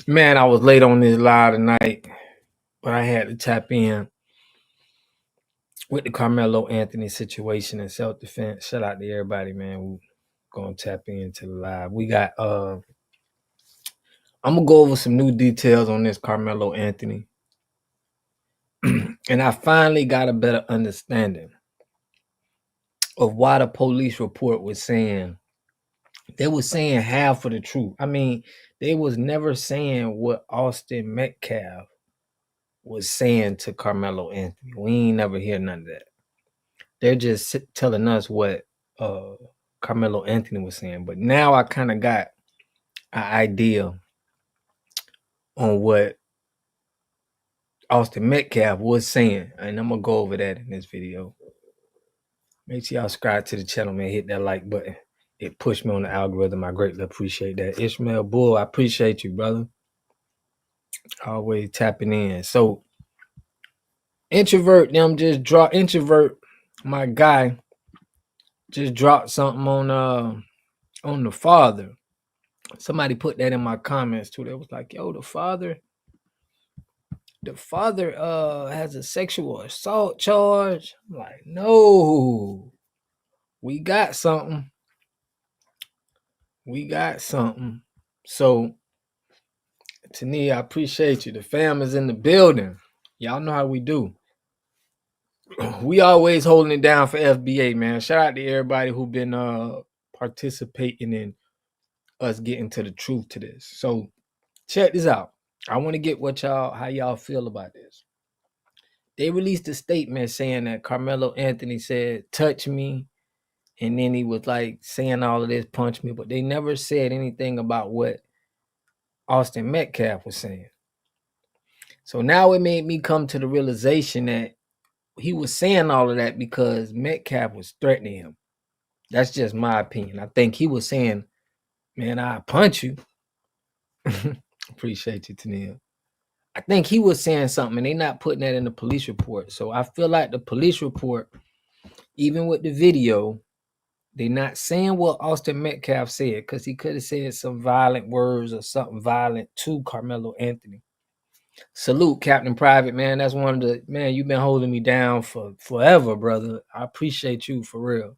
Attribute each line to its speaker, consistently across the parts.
Speaker 1: Man, I was late on this live tonight, but I had to tap in with the Carmelo Anthony situation and self-defense. Shout out to everybody, man. We're gonna tap into the live. We got I'm gonna go over some new details on this Carmelo Anthony. And I finally got a better understanding of why the police report was saying they were saying half of the truth. I mean, they was never saying what Austin Metcalf was saying to Carmelo Anthony. We ain't never hear none of that. They're just telling us what Carmelo Anthony was saying. But now I kind of got an idea on what Austin Metcalf was saying. And I'm going to go over that in this video. Make sure y'all subscribe to the channel, man. Hit that like button. It pushed me on the algorithm. I greatly appreciate that. Ishmael Bull, I appreciate you, brother. Always tapping in. So, Introvert, my guy, just dropped something on the father. Somebody put that in my comments too. They was like, yo, the father has a sexual assault charge. I'm like, no, we got something. So, Tania, I appreciate you. The fam is in the building. Y'all know how we do. We always holding it down for FBA, man. Shout out to everybody who been participating in us getting to the truth to this. So check this out. I want to get how y'all feel about this. They released a statement saying that Carmelo Anthony said, touch me. And then he was like saying all of this, punch me. But they never said anything about what Austin Metcalf was saying. So now it made me come to the realization that he was saying all of that because Metcalf was threatening him. That's just my opinion. I think he was saying, man, I'll punch you. Appreciate you, Tania. I think he was saying something and they're not putting that in the police report. So I feel like the police report, even with the video, they're not saying what Austin Metcalf said because he could have said some violent words or something violent to Carmelo Anthony. Salute, Captain Private, man. That's one of the, man, you've been holding me down for forever, brother. I appreciate you for real.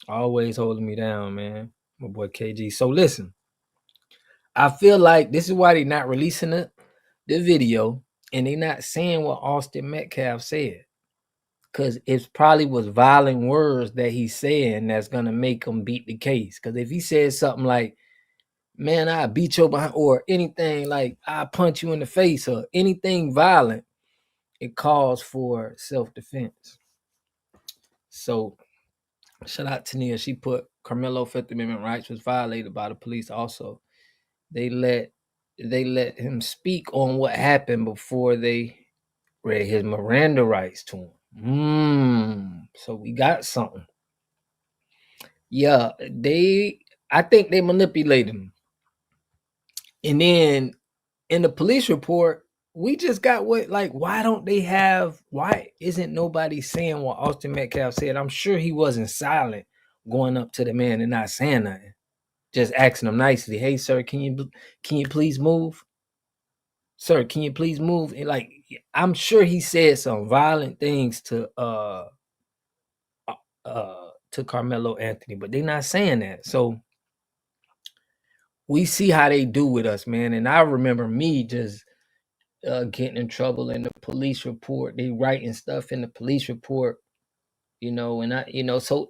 Speaker 1: Always holding me down, man. My boy KG. So listen, I feel like this is why they're not releasing the video and they're not saying what Austin Metcalf said. Because it probably was violent words that he's saying that's going to make him beat the case. Because if he says something like, man, I beat your behind, or anything like I punch you in the face or anything violent, it calls for self-defense. So shout out to Nia. She put Carmelo Fifth Amendment rights was violated by the police. Also, they let him speak on what happened before they read his Miranda rights to him. So we got something. Yeah, I think they manipulated him. And then in the police report, we just got why isn't nobody saying what Austin Metcalf said? I'm sure he wasn't silent going up to the man and not saying nothing. Just asking him nicely, hey, sir, can you please move? Sir, can you please move? And like, I'm sure he said some violent things to Carmelo Anthony, but they're not saying that. So we see how they do with us, man. And I remember me just getting in trouble in the police report. They writing stuff in the police report, and so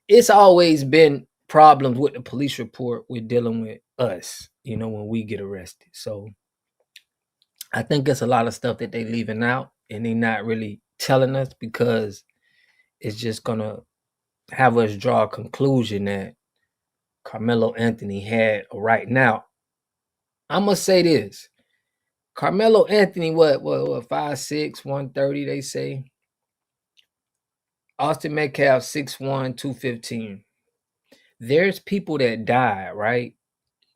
Speaker 1: it's always been problems with the police report with dealing with us, when we get arrested. So I think it's a lot of stuff that they leaving out and they not really telling us because it's just gonna have us draw a conclusion that Carmelo Anthony had a right. Now, I'm gonna say this. Carmelo Anthony, what 5'6", 130, they say. Austin Metcalf, 6'1", 215. There's people that died, right?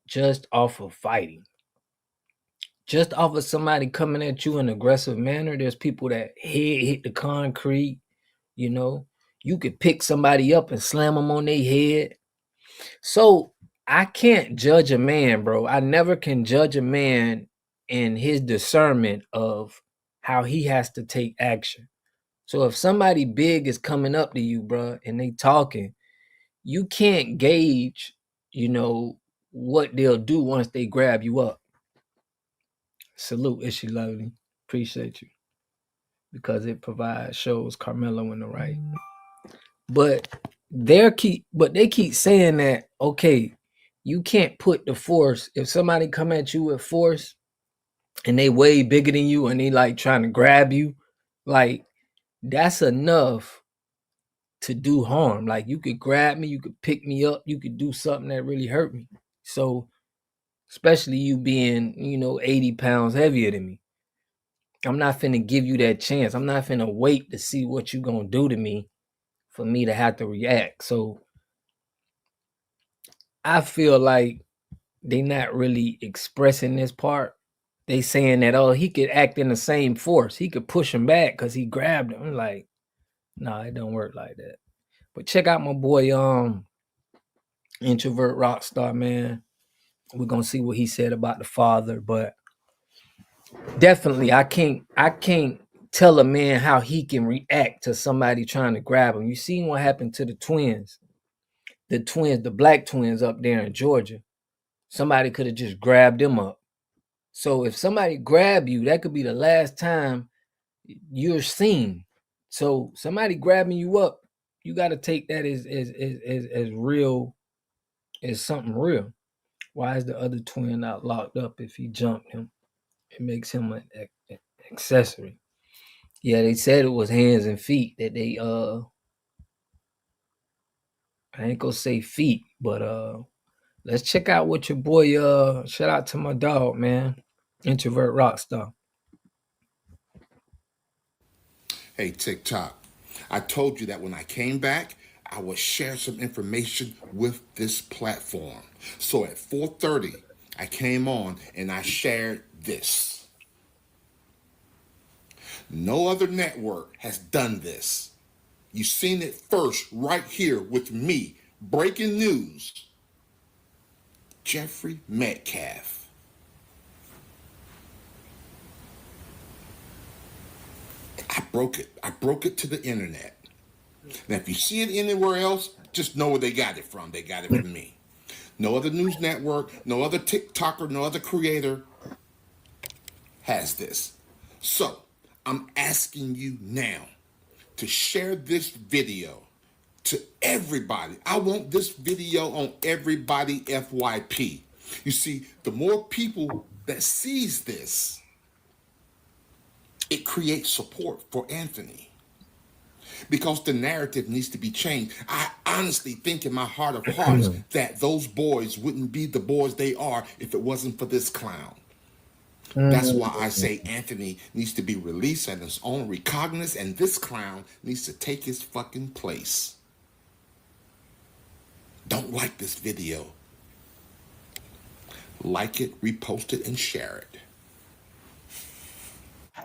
Speaker 1: Just off of fighting. Just off of somebody coming at you in an aggressive manner. There's people that head hit the concrete, You could pick somebody up and slam them on their head. So I can't judge a man, bro. I never can judge a man in his discernment of how he has to take action. So if somebody big is coming up to you, bro, and they talking, you can't gauge, you know, what they'll do once they grab you up. Salute, is she lovely? Appreciate you because it provides shows Carmelo in the right. But they keep saying that okay, you can't put the force if somebody come at you with force and they way bigger than you and they like trying to grab you, like that's enough to do harm. Like you could grab me, you could pick me up, you could do something that really hurt me. So especially you being, 80 pounds heavier than me. I'm not finna give you that chance. I'm not finna wait to see what you gonna do to me for me to have to react. So I feel like they not really expressing this part. They saying that oh he could act in the same force. He could push him back because he grabbed him. I'm like, nah, it don't work like that. But check out my boy introvert rock star, man. We're gonna see what he said about the father, but definitely I can't tell a man how he can react to somebody trying to grab him. You seen what happened to the twins, the black twins up there in Georgia. Somebody could have just grabbed them up. So if somebody grab you, that could be the last time you're seen. So somebody grabbing you up, you got to take that as real as something real. Why is the other twin not locked up if he jumped him? It makes him an accessory. Yeah, they said it was hands and feet that they I ain't gonna say feet, but let's check out what your boy shout out to my dog, man. Introvert Rockstar.
Speaker 2: Hey, TikTok, I told you that when I came back, I would share some information with this platform. So at 4:30, I came on and I shared this. No other network has done this. You've seen it first right here with me. Breaking news. Jeffrey Metcalf. I broke it. I broke it to the internet. Now, if you see it anywhere else, just know where they got it from. They got it from me. No other news network, no other TikToker, no other creator has this. So, I'm asking you now to share this video to everybody. I want this video on everybody FYP. You see, the more people that sees this, it creates support for Anthony because the narrative needs to be changed. I honestly think in my heart of hearts that those boys wouldn't be the boys they are if it wasn't for this clown. That's why I say Anthony needs to be released at his own recognizance, and this clown needs to take his fucking place. Don't like this video. Like it, repost it, and share it.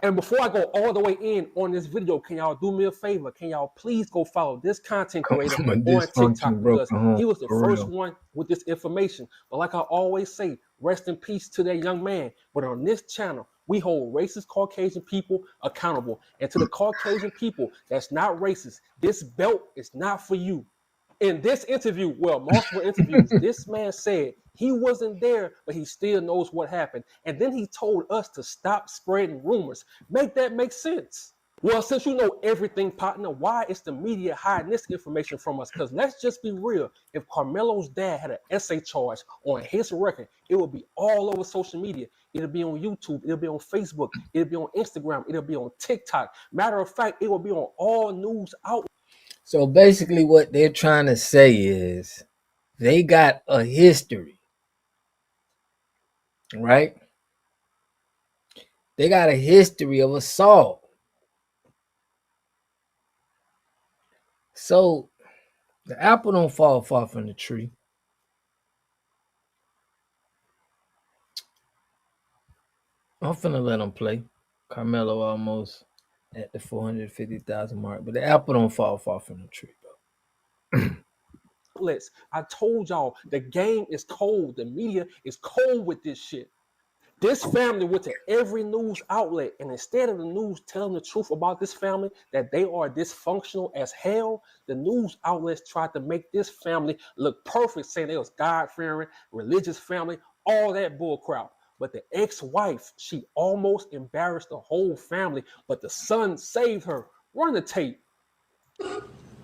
Speaker 3: And before I go all the way in on this video, can y'all do me a favor? Can y'all please go follow this content
Speaker 1: Come
Speaker 3: creator
Speaker 1: from a
Speaker 3: on TikTok
Speaker 1: dysfunctional
Speaker 3: because
Speaker 1: broken home
Speaker 3: he was the
Speaker 1: for
Speaker 3: first
Speaker 1: real.
Speaker 3: one with this information. But like I always say, rest in peace to that young man. But on this channel, we hold racist Caucasian people accountable. And to the Caucasian people that's not racist, this belt is not for you. In this interview, well, multiple interviews, this man said he wasn't there, but he still knows what happened. And then he told us to stop spreading rumors. Make that make sense? Well, since you know everything, partner, why is the media hiding this information from us? Because let's just be real. If Carmelo's dad had an essay charge on his record, it would be all over social media. It'll be on YouTube. It'll be on Facebook. It'll be on Instagram. It'll be on TikTok. Matter of fact, it will be on all news outlets.
Speaker 1: So basically what they're trying to say is they got a history, right? They got a history of assault. So the apple don't fall far from the tree. I'm finna let them play. Carmelo almost at the 450,000 mark, but the apple don't fall far from the tree, bro.
Speaker 3: outlets. I told y'all the game is cold. The media is cold with this shit. This family went to every news outlet, and instead of the news telling the truth about this family, that they are dysfunctional as hell, the news outlets tried to make this family look perfect, saying they was God-fearing, religious family, all that bullcrap. But the ex-wife, she almost embarrassed the whole family, but the son saved her. Run the tape.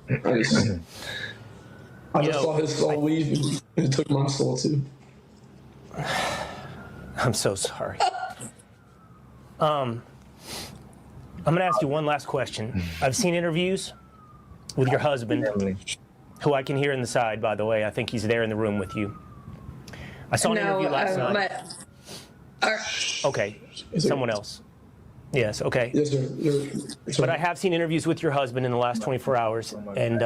Speaker 4: Nice. I just saw his soul leave, and it took my soul too.
Speaker 5: I'm so sorry. I'm going to ask you one last question. I've seen interviews with your husband, who I can hear in the side, by the way. I think he's there in the room with you. I saw an interview last night. Okay, someone else. Yes, okay.
Speaker 4: Yes, sir.
Speaker 5: But I have seen interviews with your husband in the last 24 hours, and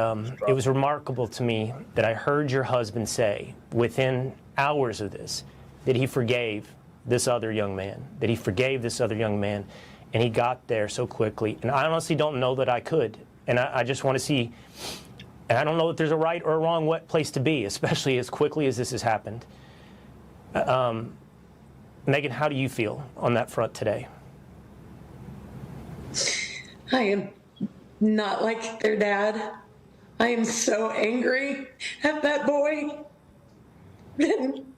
Speaker 5: it was remarkable to me that I heard your husband say, within hours of this, that he forgave this other young man, and he got there so quickly. And I honestly don't know that I could. And I just want to see, and I don't know that there's a right or a wrong place to be, especially as quickly as this has happened. Megan, how do you feel on that front today?
Speaker 6: I am not like their dad. I am so angry at that boy.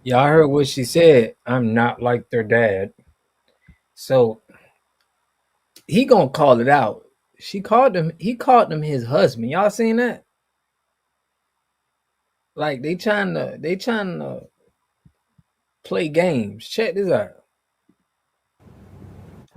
Speaker 1: Y'all heard what she said. I'm not like their dad. So he gonna call it out. He called him his husband. Y'all seen that? Like they trying to play games. Check this out.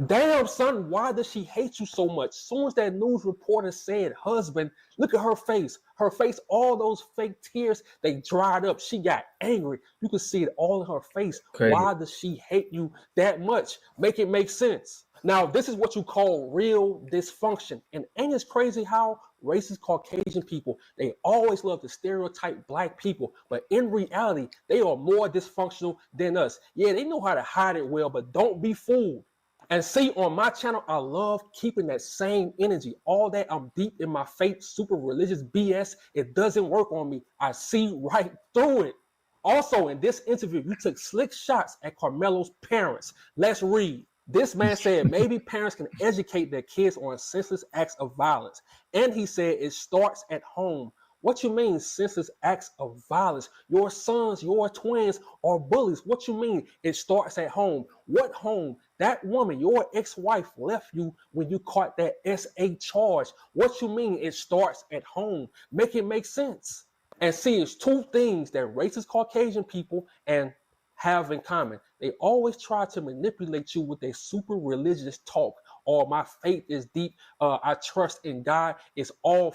Speaker 3: Damn, son, why does she hate you so much? Soon as that news reporter said husband, look at her face. Her face, all those fake tears, they dried up. She got angry. You could see it all in her face.
Speaker 1: Crazy.
Speaker 3: Why does she hate you that much? Make it make sense. Now, this is what you call real dysfunction. And ain't it crazy how racist Caucasian people, they always love to stereotype black people, but in reality, they are more dysfunctional than us. Yeah, they know how to hide it well, but don't be fooled. And see, on my channel, I love keeping that same energy. All that I'm deep in my faith, super religious BS, it doesn't work on me. I see right through it. Also, in this interview, you took slick shots at Karmelo's parents. Let's read. This man said maybe parents can educate their kids on senseless acts of violence. And he said it starts at home. What you mean, senseless acts of violence? Your sons, your twins are bullies. What you mean? It starts at home. What home? That woman, your ex-wife, left you when you caught that SA charge. What you mean? It starts at home. Make it make sense. And see, it's two things that racist Caucasian people and have in common. They always try to manipulate you with their super religious talk. Or my faith is deep. I trust in God. It's all.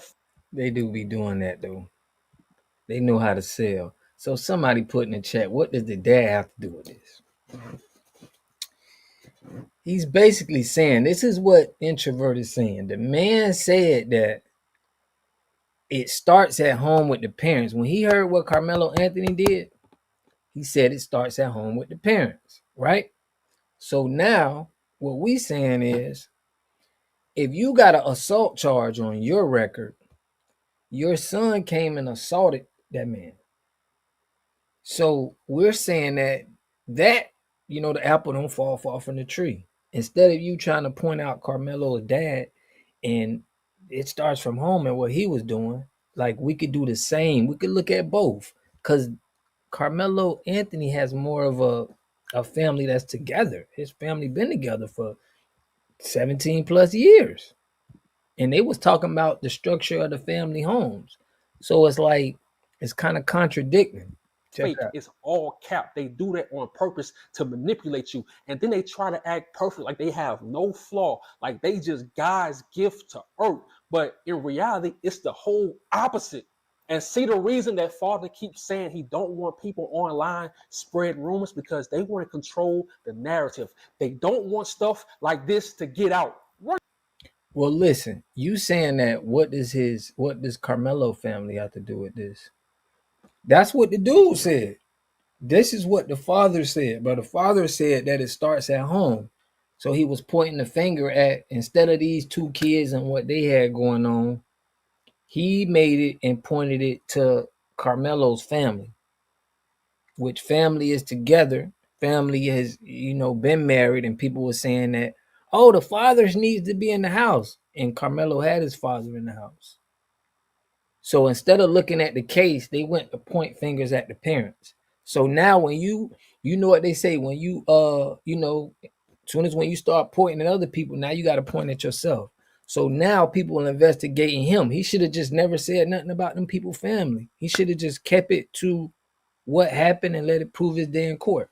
Speaker 1: They do be doing that though. They know how to sell. So somebody put in the chat, what does the dad have to do with this? He's basically saying, this is what Introvert is saying. The man said that it starts at home with the parents. When he heard what Karmelo Anthony did, he said it starts at home with the parents, right? So now what we saying is, if you got an assault charge on your record, your son came and assaulted that man. So we're saying that the apple don't fall far from the tree. Instead of you trying to point out Karmelo's dad and it starts from home and what he was doing, like we could do the same. We could look at both, because Karmelo Anthony has more of a family that's together. His family been together for 17 plus years. And they was talking about the structure of the family homes. So it's like, it's kind of contradicting.
Speaker 3: Fake. It's all cap. They do that on purpose to manipulate you. And then they try to act perfect, like they have no flaw, like they just God's gift to earth. But in reality, it's the whole opposite. And see, the reason that father keeps saying he don't want people online spread rumors, because they want to control the narrative. They don't want stuff like this to get out.
Speaker 1: Well, listen, you saying that, what does Karmelo family have to do with this? That's what the dude said. This is what the father said. But the father said that it starts at home. So he was pointing the finger at, instead of these two kids and what they had going on, he made it and pointed it to Carmelo's family, which family is together. Family has, been married, and people were saying that, oh, the fathers needs to be in the house. And Carmelo had his father in the house. So instead of looking at the case, they went to point fingers at the parents. So now when you know what they say, when you as soon as when you start pointing at other people, now you got to point at yourself. So now people are investigating him. He should have just never said nothing about them people family. He should have just kept it to what happened and let it prove his day in court.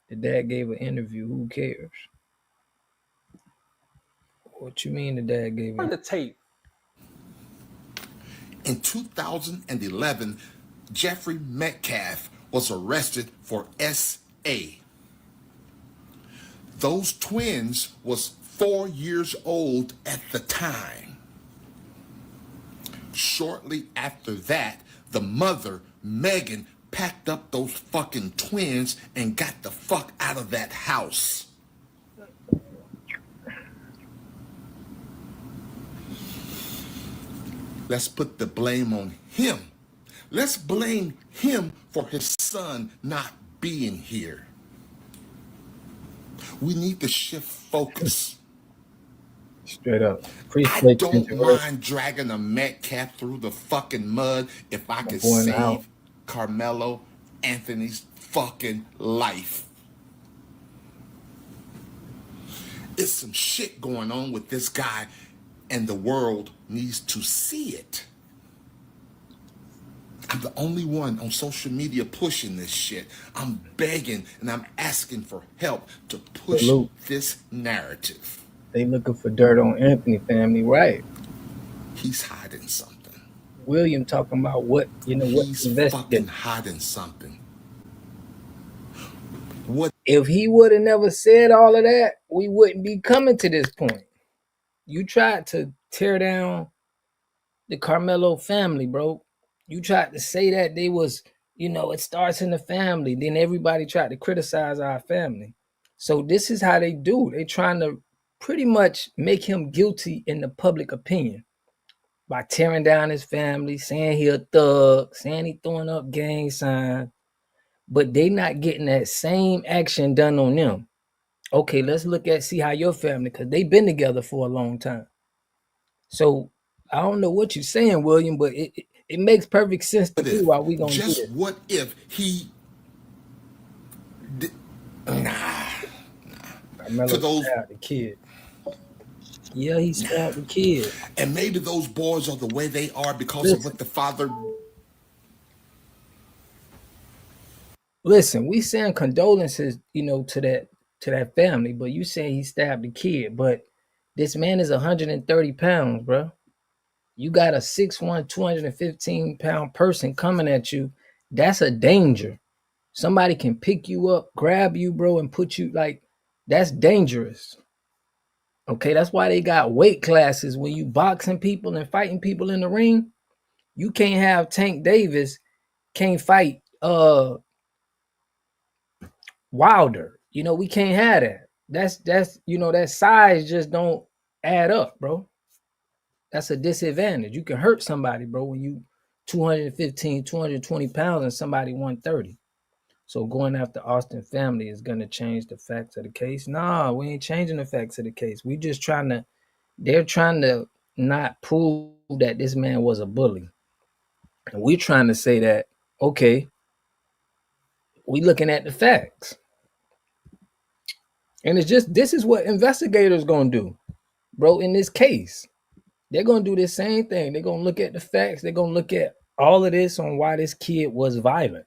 Speaker 1: The dad gave an interview. Who cares? What you mean the dad gave
Speaker 3: Run
Speaker 1: it?
Speaker 3: the tape.
Speaker 2: In 2011, Jeffrey Metcalf was arrested for SA. Those twins was 4 years old at the time. Shortly after that, the mother, Megan, packed up those fucking twins and got the fuck out of that house. Let's put the blame on him. Let's blame him for his son not being here. We need to shift focus.
Speaker 1: Straight up.
Speaker 2: I
Speaker 1: Appreciate
Speaker 2: don't
Speaker 1: you.
Speaker 2: mind dragging a Metcalf through the fucking mud if I could
Speaker 1: Going out.
Speaker 2: save Carmelo Anthony's fucking life. It's some shit going on with this guy, and the world needs to see it. I'm the only one on social media pushing this shit. I'm begging and I'm asking for help to push
Speaker 1: Salute.
Speaker 2: this narrative.
Speaker 1: They looking for dirt on Anthony family, right?
Speaker 2: He's hiding something.
Speaker 1: William talking about what
Speaker 2: He's fucking
Speaker 1: investigate.
Speaker 2: hiding something. What
Speaker 1: If he would have never said all of that, we wouldn't be coming to this point. You tried to tear down the Carmelo family, bro. You tried to say that they was, it starts in the family. Then everybody tried to criticize our family. So this is how they do. They trying to pretty much make him guilty in the public opinion by tearing down his family, saying he a thug, saying he throwing up gang signs, but they not getting that same action done on them. Okay, let's see how your family, because they've been together for a long time. So I don't know what you're saying, William, but it makes perfect sense to me
Speaker 2: if?
Speaker 1: why we gonna do
Speaker 2: Just
Speaker 1: this.
Speaker 2: what if he did? Nah.
Speaker 1: Carmelo
Speaker 2: To those,
Speaker 1: stabbed the kid. Yeah, he stabbed the kid.
Speaker 2: and maybe those boys are the way they are because of what the father.
Speaker 1: Listen, we send condolences, to that family, but you saying he stabbed the kid. But this man is 130 pounds, bro. You got a 6'1", 215-pound person coming at you. That's a danger. Somebody can pick you up, grab you, bro, and put you that's dangerous. Okay, that's why they got weight classes when you boxing people and fighting people in the ring. You can't have Tank Davis can't fight Wilder. We can't have that. That's that size just don't add up, bro. That's a disadvantage. You can hurt somebody, bro, when you 215, 220 pounds and somebody 130. So going after Austin family is gonna change the facts of the case. Nah, we ain't changing the facts of the case. We just they're trying to not prove that this man was a bully. And we're trying to say that, okay, we looking at the facts. And it's just this is what investigators gonna do, bro, in this case. They're gonna do the same thing. They're gonna look at the facts, they're gonna look at all of this on why this kid was violent.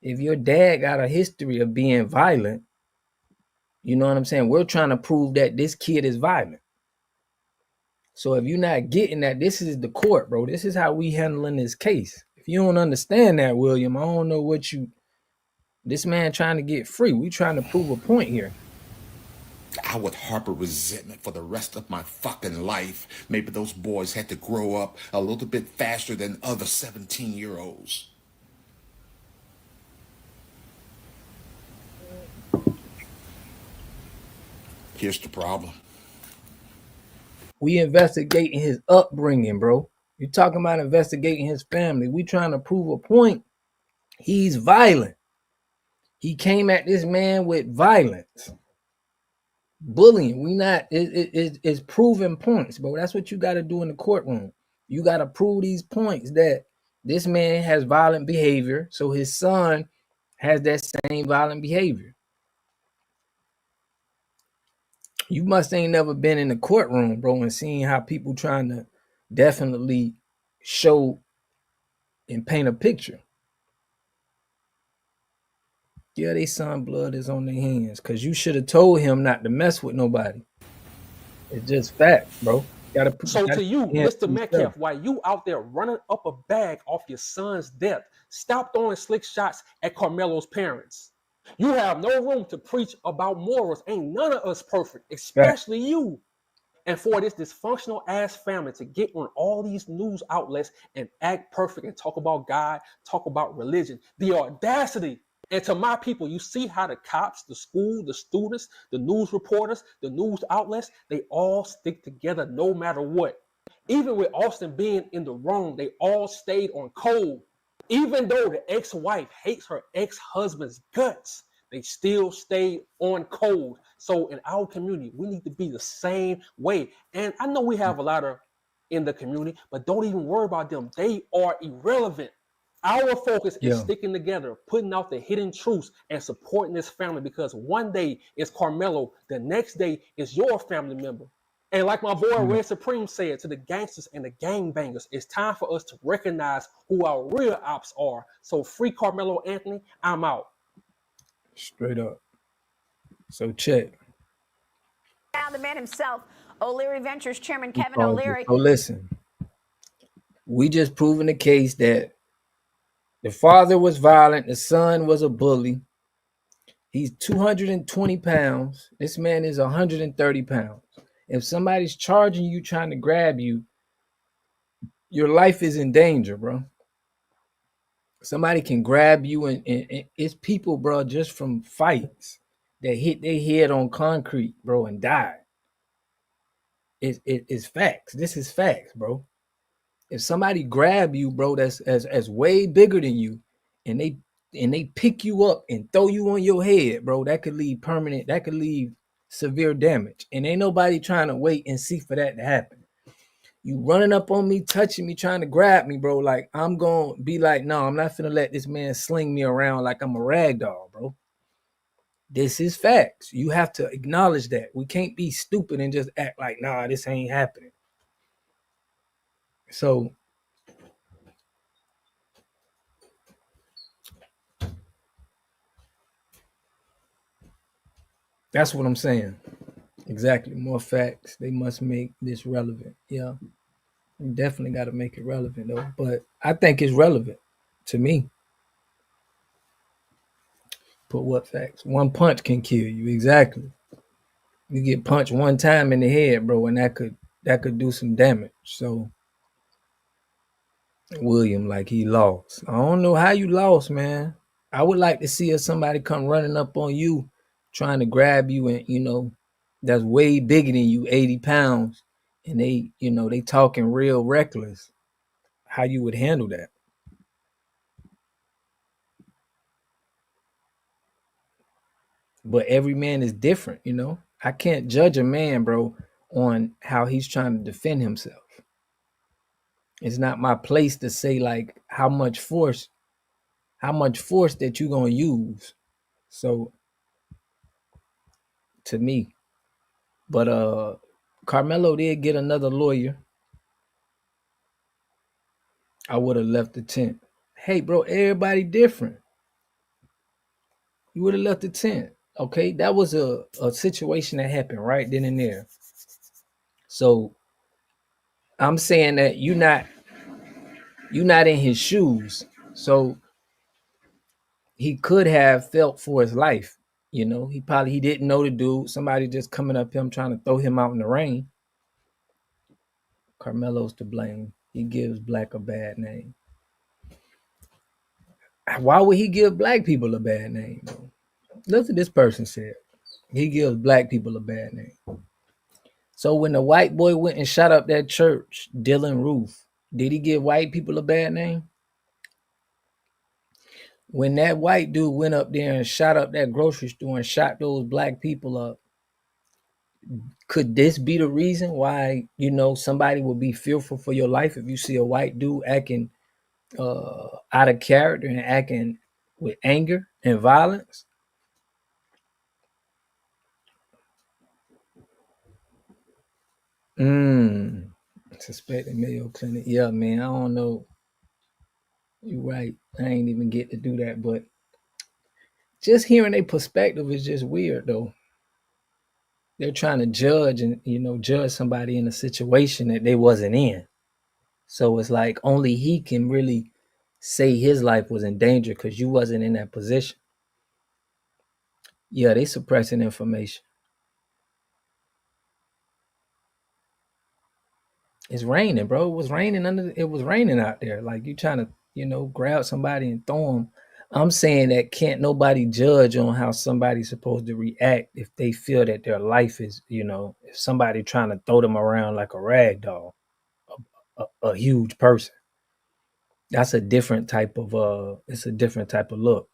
Speaker 1: If your dad got a history of being violent, you know what I'm saying? We're trying to prove that this kid is violent. So if you're not getting that, this is the court, bro. This is how we handling this case. If you don't understand that, William, I don't know this man trying to get free. We trying to prove a point here.
Speaker 2: I would harbor resentment for the rest of my fucking life. Maybe those boys had to grow up a little bit faster than other 17-year-olds. Here's the problem.
Speaker 1: We investigating his upbringing, bro. You're talking about investigating his family. We trying to prove a point. He's violent. He came at this man with violence, bullying. We not it's proving points, bro. That's what you got to do in the courtroom. You got to prove these points that this man has violent behavior, so his son has that same violent behavior. You must ain't never been in the courtroom, bro, and seen how people trying to definitely show and paint a picture. Yeah, they son blood is on their hands because you should have told him not to mess with nobody. It's just facts, bro.
Speaker 3: So to you, Mr.
Speaker 1: Yourself.
Speaker 3: Metcalf, while you out there running up a bag off your son's death, stop throwing slick shots at Karmelo's parents. You have no room to preach about morals. Ain't none of us perfect, especially you. And for this dysfunctional ass family to get on all these news outlets and act perfect and talk about God, talk about religion, the audacity. And to my people, you see how the cops, the school, the students, the news reporters, the news outlets, they all stick together no matter what. Even with Austin being in the wrong, they all stayed on code. Even though the ex-wife hates her ex-husband's guts, they still stay on code. So in our community, we need to be the same way. And I know we have a lot of in the community, but don't even worry about them. They are irrelevant. Our focus is sticking together, putting out the hidden truths and supporting this family, because one day is Karmelo, the next day is your family member. And like my boy Red Supreme said to the gangsters and the gangbangers, it's time for us to recognize who our real ops are. So free Karmelo Anthony, I'm out.
Speaker 1: Straight up. So check.
Speaker 7: Now the man himself, O'Leary Ventures Chairman Kevin O'Leary.
Speaker 1: So listen, we just proven the case that the father was violent, the son was a bully. He's 220 pounds. This man is 130 pounds. If somebody's charging you, trying to grab you, your life is in danger, bro. Somebody can grab you, and it's people, bro, just from fights that hit their head on concrete, bro, and die. It's facts. This is facts, bro. If somebody grab you, bro, that's as way bigger than you, and they pick you up and throw you on your head, bro, that could leave severe damage. And ain't nobody trying to wait and see for that to happen. You running up on me, touching me, trying to grab me, bro, like I'm gonna be like, no, I'm not finna let this man sling me around like I'm a rag doll, bro. This is facts. You have to acknowledge that. We can't be stupid and just act like, nah, this ain't happening. So that's what I'm saying. Exactly. More facts. They must make this relevant. Yeah. You definitely got to make it relevant, though. But I think it's relevant to me. Put what facts? One punch can kill you. Exactly. You get punched one time in the head, bro, and that could do some damage. So William, like, he lost. I don't know how you lost, man. I would like to see if somebody come running up on you, trying to grab you, and that's way bigger than you, 80 pounds, and they talking real reckless. How you would handle that? But every man is different, I can't judge a man, bro, on how he's trying to defend himself. It's not my place to say like how much force that you gonna use. So to me, but Karmelo did get another lawyer. I would have left the tent. Hey, bro, everybody different. You would have left the tent. Okay, that was a situation that happened right then and there. So I'm saying that you're not in his shoes. So he could have felt for his life. He didn't know the dude. Somebody just coming up him trying to throw him out in the rain. Karmelo's to blame. He gives black a bad name. Why would he give black people a bad name, bro? Look what this person said. He gives black people a bad name. So when the white boy went and shot up that church, Dylan Roof, Did he give white people a bad name? When that white dude went up there and shot up that grocery store and shot those black people up, could this be the reason why, somebody would be fearful for your life if you see a white dude acting out of character and acting with anger and violence? Suspected Mayo Clinic. Yeah, man, I don't know. You're right. I ain't even get to do that, but just hearing a perspective is just weird though. They're trying to judge and judge somebody in a situation that they wasn't in. So it's like only he can really say his life was in danger because you wasn't in that position. Yeah, they suppressing information. It's raining, bro. It was raining out there. Like you trying to, grab somebody and throw them. I'm saying that can't nobody judge on how somebody's supposed to react if they feel that their life is, if somebody trying to throw them around like a rag doll, a huge person. That's a different type of it's a different type of look.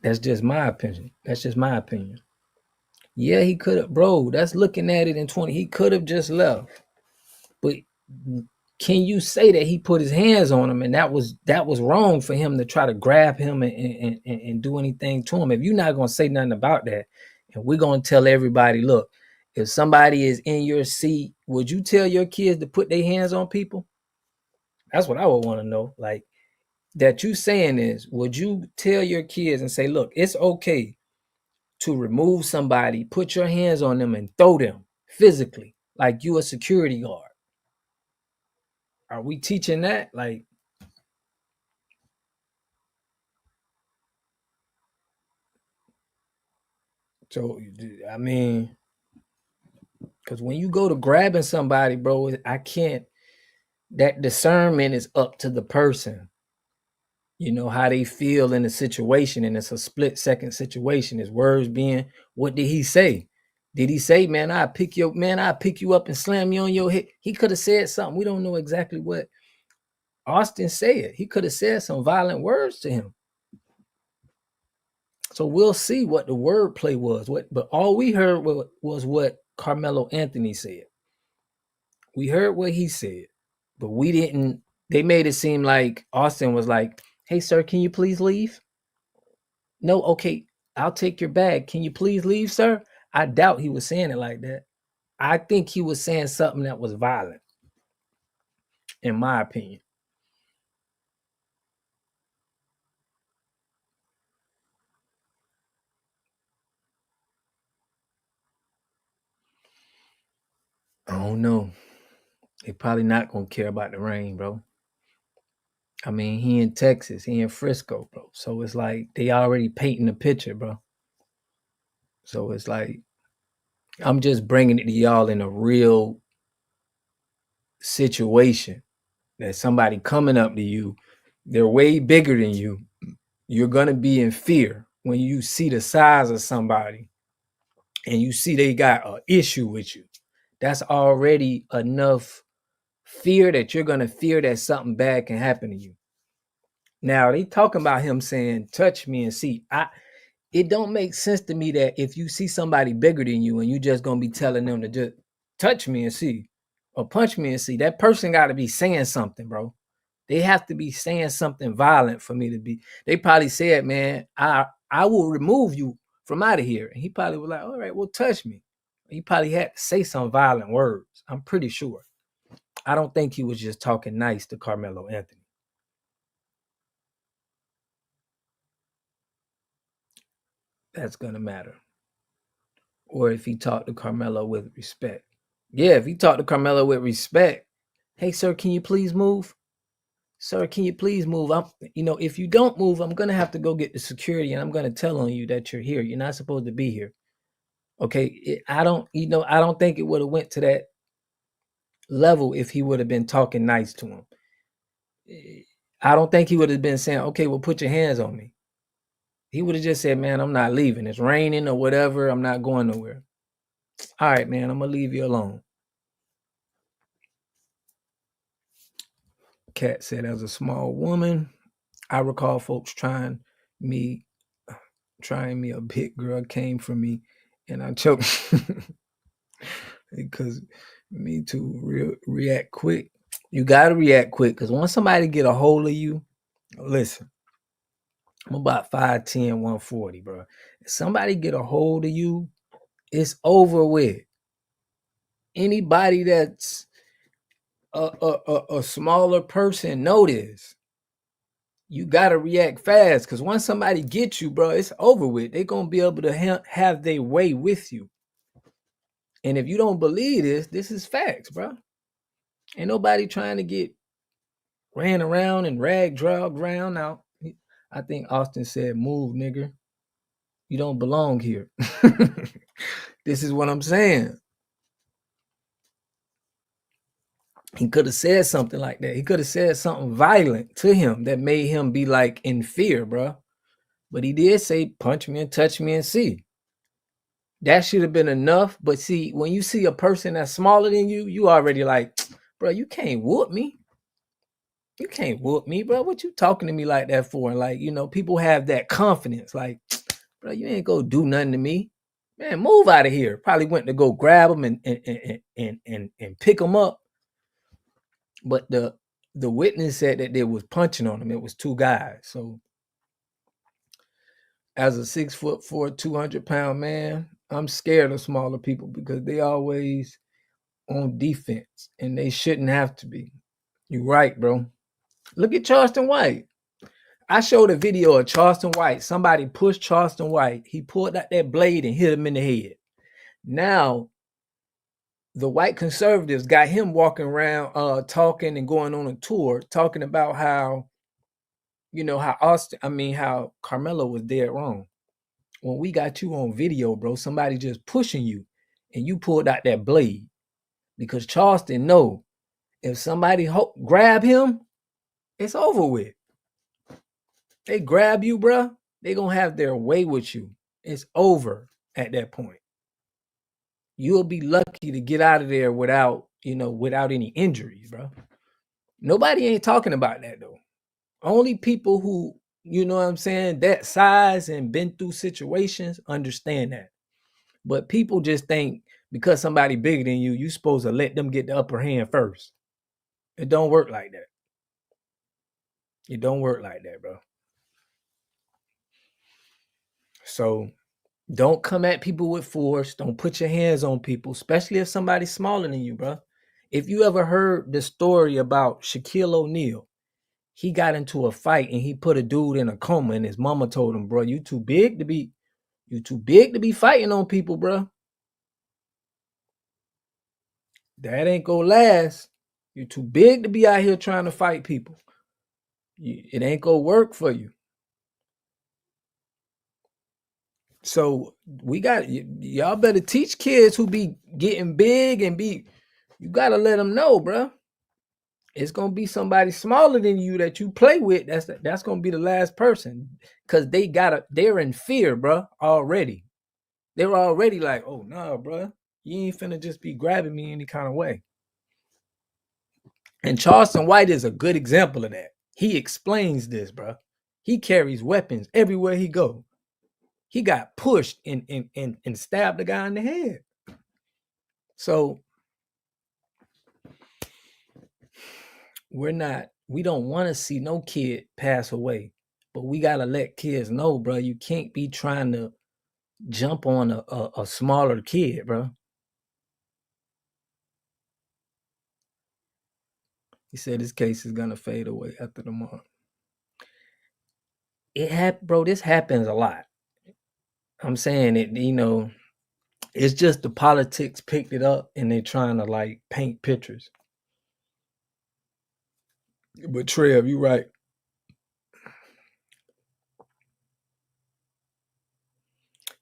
Speaker 1: That's just my opinion. Yeah, he could have, bro. That's looking at it in 20. He could have just left. But can you say that he put his hands on him and that was wrong for him to try to grab him and do anything to him? If you're not gonna say nothing about that, and we're gonna tell everybody, look, if somebody is in your seat, would you tell your kids to put their hands on people? That's what I would want to know. Like that you saying is, would you tell your kids and say, look, it's okay to remove somebody, put your hands on them and throw them physically, like you a security guard? Are we teaching that? Like, so, I mean, because when you go to grabbing somebody, bro, that discernment is up to the person. How they feel in the situation, and it's a split-second situation. His words being, what did he say? Did he say, man, I'll pick you up and slam you on your head? He could have said something. We don't know exactly what Austin said. He could have said some violent words to him. So we'll see what the wordplay was. But all we heard was what Carmelo Anthony said. We heard what he said, but we didn't. They made it seem like Austin was like, "Hey, sir, can you please leave?" No, okay, I'll take your bag. Can you please leave, sir? I doubt he was saying it like that. I think he was saying something that was violent, in my opinion. I don't know. They probably not gonna care about the rain, bro. I mean, he in Texas, he in Frisco, bro. So it's like they already painting the picture, bro. So it's like I'm just bringing it to y'all in a real situation that somebody coming up to you, they're way bigger than you. You're gonna be in fear when you see the size of somebody and you see they got an issue with you. That's already enough fear that you're gonna fear that something bad can happen to you. Now they talking about him saying, touch me and see. It don't make sense to me that if you see somebody bigger than you and you just gonna be telling them to just touch me and see or punch me and see, that person got to be saying something, bro. They have to be saying something violent for me to be. They probably said, man, I will remove you from out of here. And he probably was like, all right, well, touch me. He probably had to say some violent words. I'm pretty sure. I don't think he was just talking nice to Carmelo Anthony. That's gonna matter. Or if he talked to Carmelo with respect. Yeah, if he talked to Carmelo with respect, hey, sir, can you please move? Sir, can you please move? If you don't move, I'm gonna have to go get the security and I'm gonna tell on you that you're here. You're not supposed to be here. Okay. I don't think it would have went to that level if he would have been talking nice to him. I don't think he would have been saying, okay, well, put your hands on me. He would have just said, man, I'm not leaving. It's raining or whatever. I'm not going nowhere. All right, man, I'm gonna leave you alone. Cat said, as a small woman, I recall folks trying me. A big girl came from me, and I choked because me too react quick. You gotta react quick because once somebody get a hold of you, listen. I'm about 5'10", 140, bro. If somebody get a hold of you, it's over with. Anybody that's a smaller person know this. You gotta react fast because once somebody gets you, bro, it's over with. They're gonna be able to have their way with you. And if you don't believe this is facts, bro. Ain't nobody trying to get ran around and dragged around. Now, I think Austin said, "Move, nigga. You don't belong here." This is what I'm saying. He could have said something like that. He could have said something violent to him that made him be like in fear, bro. But he did say, "Punch me and touch me and see." That should have been enough. But see, when you see a person that's smaller than you, you already like, bro, you can't whoop me. You can't whoop me, bro. What you talking to me like that for? And like, people have that confidence. Like, bro, you ain't go do nothing to me. Man, move out of here. Probably went to go grab him and pick him up. But the witness said that they was punching on him. It was two guys. So as a 6'4", 200-pound man, I'm scared of smaller people because they always on defense and they shouldn't have to be. You're right, bro. Look at Charleston White. I showed a video of Charleston White. Somebody pushed Charleston White. He pulled out that blade and hit him in the head. Now, the white conservatives got him walking around talking and going on a tour, talking about how, how Karmelo was dead wrong. When we got you on video, bro, somebody just pushing you and you pulled out that blade. Because Charleston know if somebody grab him, it's over with. They grab you, bro, they gonna have their way with you. It's over at that point. You'll be lucky to get out of there without any injuries, bro. Nobody ain't talking about that though. Only people who, that size and been through situations understand that. But people just think because somebody bigger than you, you supposed to let them get the upper hand first. It don't work like that. It don't work like that, bro. So don't come at people with force. Don't put your hands on people, especially if somebody's smaller than you, bro. If you ever heard the story about Shaquille O'Neal, he got into a fight and he put a dude in a coma and his mama told him, bro, you too big to be fighting on people, bro. That ain't gonna last. You're too big to be out here trying to fight people. It ain't gonna work for you. So we got y'all better teach kids who be getting big and you gotta let them know, bro. It's gonna be somebody smaller than you that you play with. That's gonna be the last person because they're in fear, bro. Already, they're already like, oh no, bro, you ain't finna just be grabbing me any kind of way. And Charleston White is a good example of that. He explains this, bro. He carries weapons everywhere he go. He got pushed and stabbed the guy in the head. So we don't want to see no kid pass away, but we got to let kids know, bro, you can't be trying to jump on a smaller kid, bro. He said his case is going to fade away after the month. Bro, this happens a lot. I'm saying it, it's just the politics picked it up and they're trying to like paint pictures. But Trev, you right.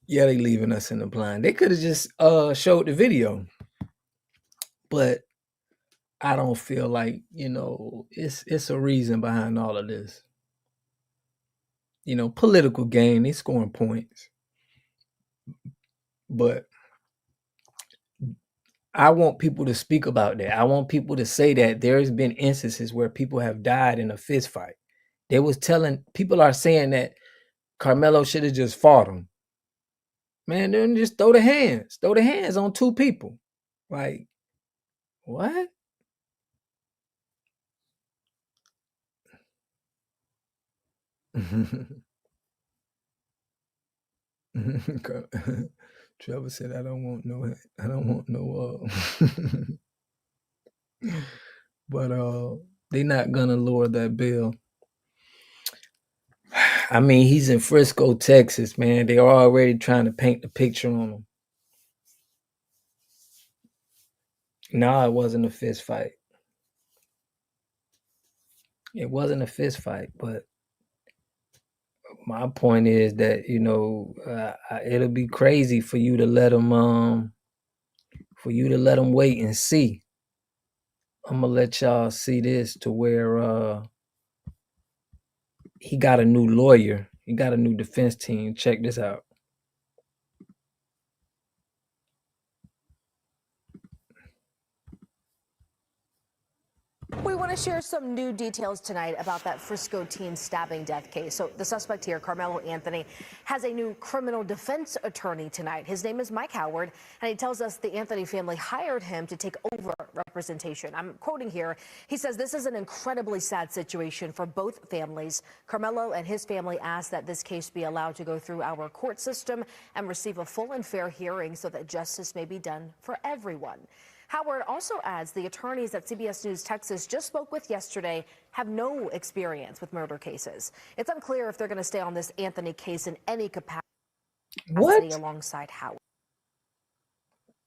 Speaker 1: Yeah, they leaving us in the blind. They could have just showed the video. But I don't feel like, it's a reason behind all of this. Political game, they scoring points. But I want people to speak about that. I want people to say that there's been instances where people have died in a fist fight. They was telling people are saying that Karmelo should have just fought him. Man, then just throw the hands. Throw the hands on two people. Like, what? Trevor said, I don't want no, but they not gonna lower that bill. I mean, he's in Frisco, Texas, man. They're already trying to paint the picture on him. No, it wasn't a fist fight. It wasn't a fist fight, but my point is that, it'll be crazy for you to let him wait and see. I'm gonna let y'all see this to where he got a new lawyer. He got a new defense team. Check this out.
Speaker 8: We want to share some new details tonight about that Frisco teen stabbing death case. So the suspect here, Karmelo Anthony, has a new criminal defense attorney tonight. His name is Mike Howard, and he tells us the Anthony family hired him to take over representation. I'm quoting here. He says this is an incredibly sad situation for both families. Karmelo and his family ask that this case be allowed to go through our court system and receive a full and fair hearing so that justice may be done for everyone. Howard also adds the attorneys that CBS News Texas just spoke with yesterday have no experience with murder cases. It's unclear if they're going to stay on this Anthony case in any capacity alongside Howard.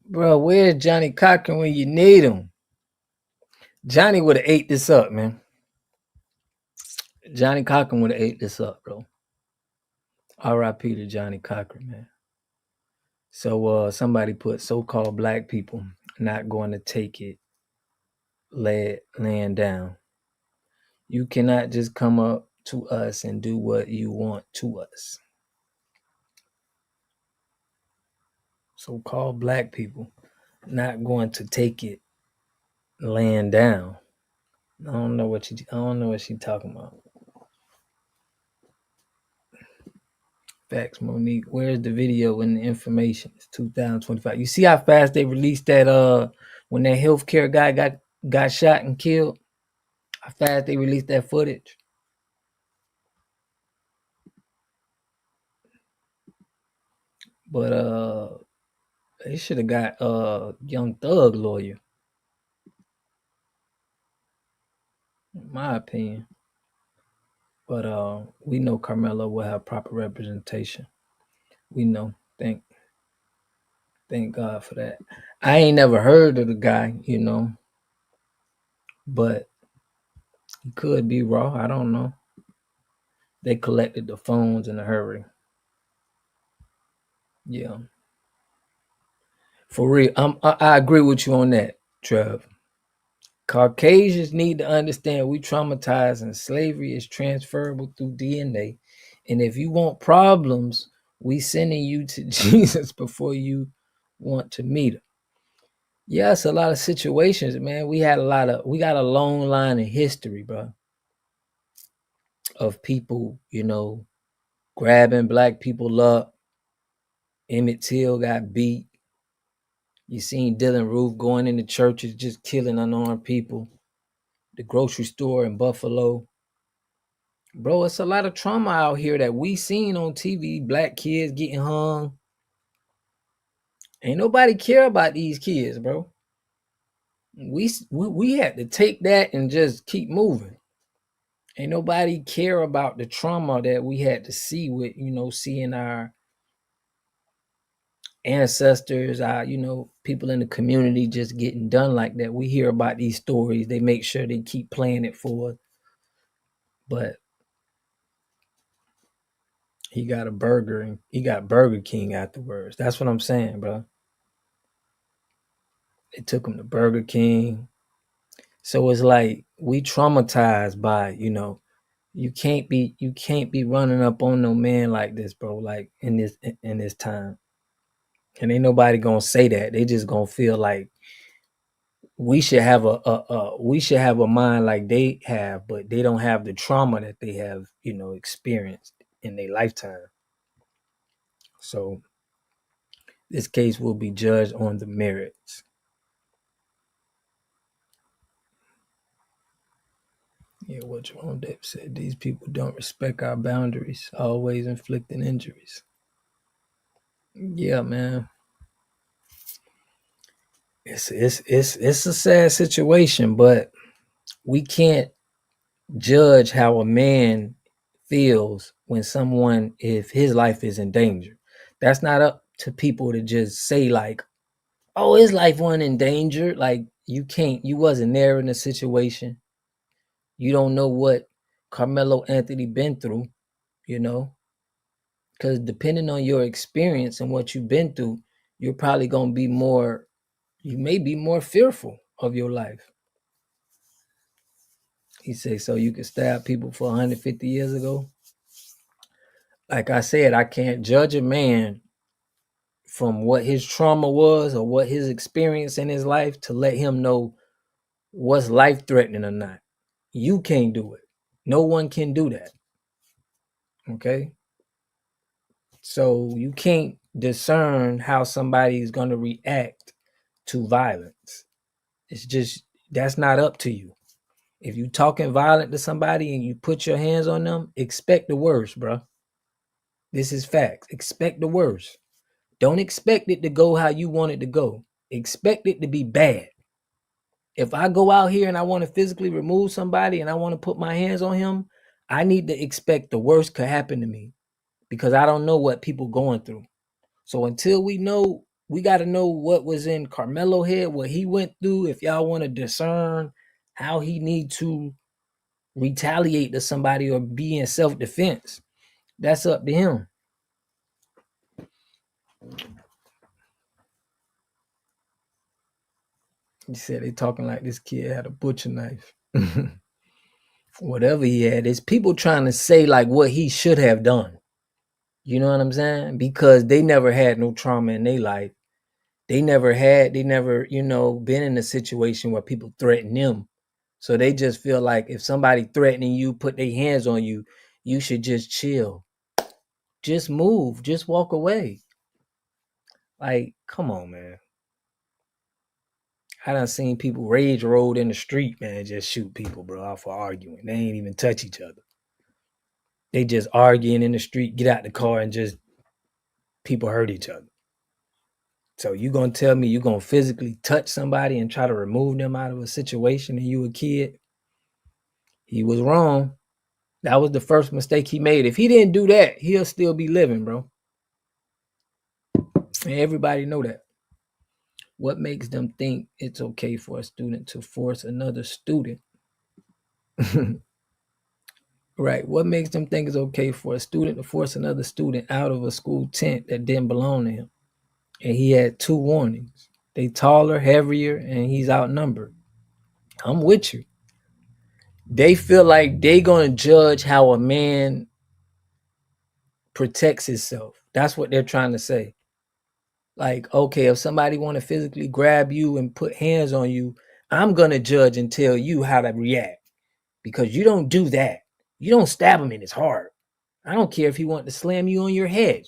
Speaker 1: Bro, where's Johnny Cochran when you need him? Johnny would have ate this up, man. Johnny Cochran would have ate this up, bro. R.I.P. to Johnny Cochran, man. So somebody put so-called black people not going to take it laying down. You cannot just come up to us and do what you want to us. So-called black people not going to take it laying down. I don't know what she's talking about. Facts, Monique. Where's the video and the information? It's 2025. You see how fast they released that when that healthcare guy got shot and killed? How fast they released that footage? But they should have got Young Thug lawyer. In my opinion. But we know Karmelo will have proper representation. We know. Thank God for that. I ain't never heard of the guy, but he could be raw. I don't know. They collected the phones in a hurry. Yeah. For real. I agree with you on that, Trev. Caucasians need to understand we traumatized and slavery is transferable through DNA. And if you want problems, we sending you to Jesus before you want to meet him. Yes, a lot of situations, man. We got a long line of history, bro, of people, grabbing black people up. Emmett Till got beat. You seen Dylan Roof going into churches, just killing unarmed people. The grocery store in Buffalo. Bro, it's a lot of trauma out here that we seen on TV. Black kids getting hung. Ain't nobody care about these kids, bro. We had to take that and just keep moving. Ain't nobody care about the trauma that we had to see with, seeing our ancestors, our, people in the community just getting done like that. We hear about these stories. They make sure they keep playing it for us. But he got a burger and he got Burger King afterwards. That's what I'm saying, bro. They took him to Burger King. So it's like we traumatized by, you can't be running up on no man like this, bro, like in this time. And ain't nobody gonna say that. They just gonna feel like we should have a mind like they have, but they don't have the trauma that they have, experienced in their lifetime. So this case will be judged on the merits. Yeah, what Jerome Davis said, these people don't respect our boundaries, always inflicting injuries. Yeah, man. It's a sad situation, but we can't judge how a man feels when someone, if his life is in danger. That's not up to people to just say like, oh, his life wasn't in danger. Like you wasn't there in the situation. You don't know what Carmelo Anthony been through, because depending on your experience and what you've been through, you're probably going to be you may be more fearful of your life. He said, so you could stab people for 150 years ago. Like I said, I can't judge a man from what his trauma was or what his experience in his life to let him know what's life threatening or not. You can't do it. No one can do that. Okay? So you can't discern how somebody is going to react to violence. It's just, that's not up to you. If you talking violent to somebody and you put your hands on them, expect the worst, bro. This is facts. Expect the worst. Don't expect it to go how you want it to go. Expect it to be bad. If I go out here and I want to physically remove somebody and I want to put my hands on him, I need to expect the worst could happen to me because I don't know what people going through. So until we know, we got to know what was in Karmelo head, what he went through. If y'all want to discern how he need to retaliate to somebody or be in self-defense, that's up to him. He said they talking like this kid had a butcher knife. Whatever he had, it's people trying to say like what he should have done. You know what I'm saying? Because they never had no trauma in their life. They never, been in a situation where people threaten them. So they just feel like if somebody threatening you, put their hands on you, you should just chill. Just move. Just walk away. Like, come on, man. I done seen people rage road in the street, man, just shoot people, bro, off for arguing. They ain't even touch each other. They just arguing in the street, get out the car, and just people hurt each other. So you gonna tell me you gonna physically touch somebody and try to remove them out of a situation and you a kid? He was wrong. That was the first mistake he made. If he didn't do that, he'll still be living, bro. And everybody know that. What makes them think it's okay for a student to force another student? Right. What makes them think it's okay for a student to force another student out of a school tent that didn't belong to him? And he had 2 warnings. They taller, heavier, and he's outnumbered. I'm with you. They feel like they gonna judge how a man protects himself. That's what they're trying to say. Like, okay, if somebody want to physically grab you and put hands on you, I'm gonna judge and tell you how to react because you don't do that. You don't stab him in his heart. I don't care if he wanted to slam you on your head.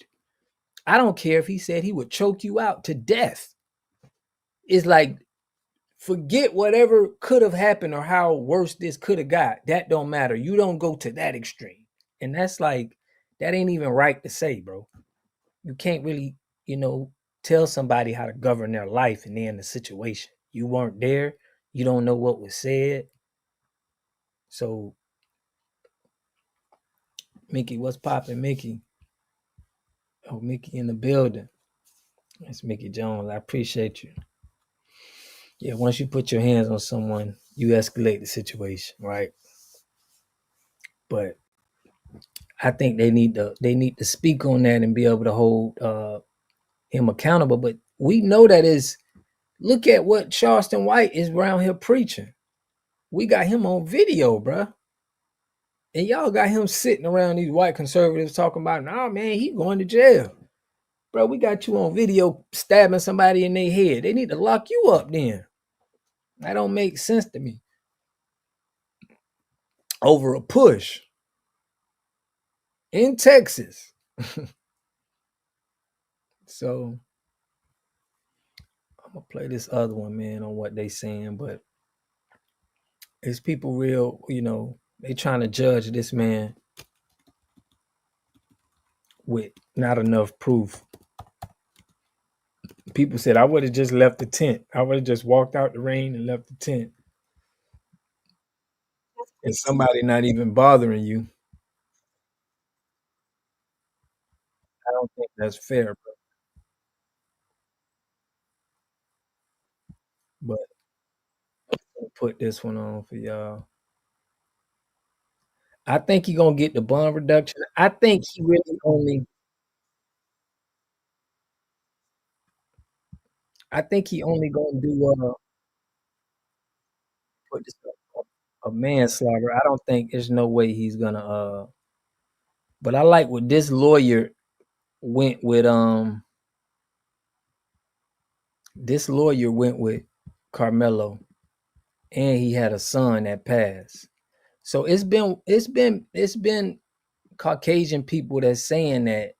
Speaker 1: I don't care if he said he would choke you out to death. It's like, forget whatever could have happened or how worse this could have got. That don't matter. You don't go to that extreme. And that's like, that ain't even right to say, bro. You can't really, tell somebody how to govern their life and they're in the situation. You weren't there. You don't know what was said. So, Mickey, what's popping, Mickey? Oh, Mickey in the building. That's Mickey Jones. I appreciate you. Yeah, once you put your hands on someone, you escalate the situation, right? But I think they need to speak on that and be able to hold him accountable. But we know that is, look at what Charleston White is around here preaching. We got him on video, bruh. And y'all got him sitting around these white conservatives talking about, nah, man, he going to jail. Bro, we got you on video stabbing somebody in their head. They need to lock you up then. That don't make sense to me. Over a push in Texas. So I'm gonna play this other one, man, on what they saying, but it's people real, they trying to judge this man with not enough proof. People said I would have just left the tent. I would have just walked out the rain and left the tent. And somebody not even bothering you. I don't think that's fair, but I'll put this one on for y'all. I think he gonna get the bond reduction. I think he really only. I think he only gonna do put this a manslaughter. I don't think there's no way he's gonna. But I like what this lawyer went with. This lawyer went with Karmelo, and he had a son that passed. So it's been Caucasian people that's saying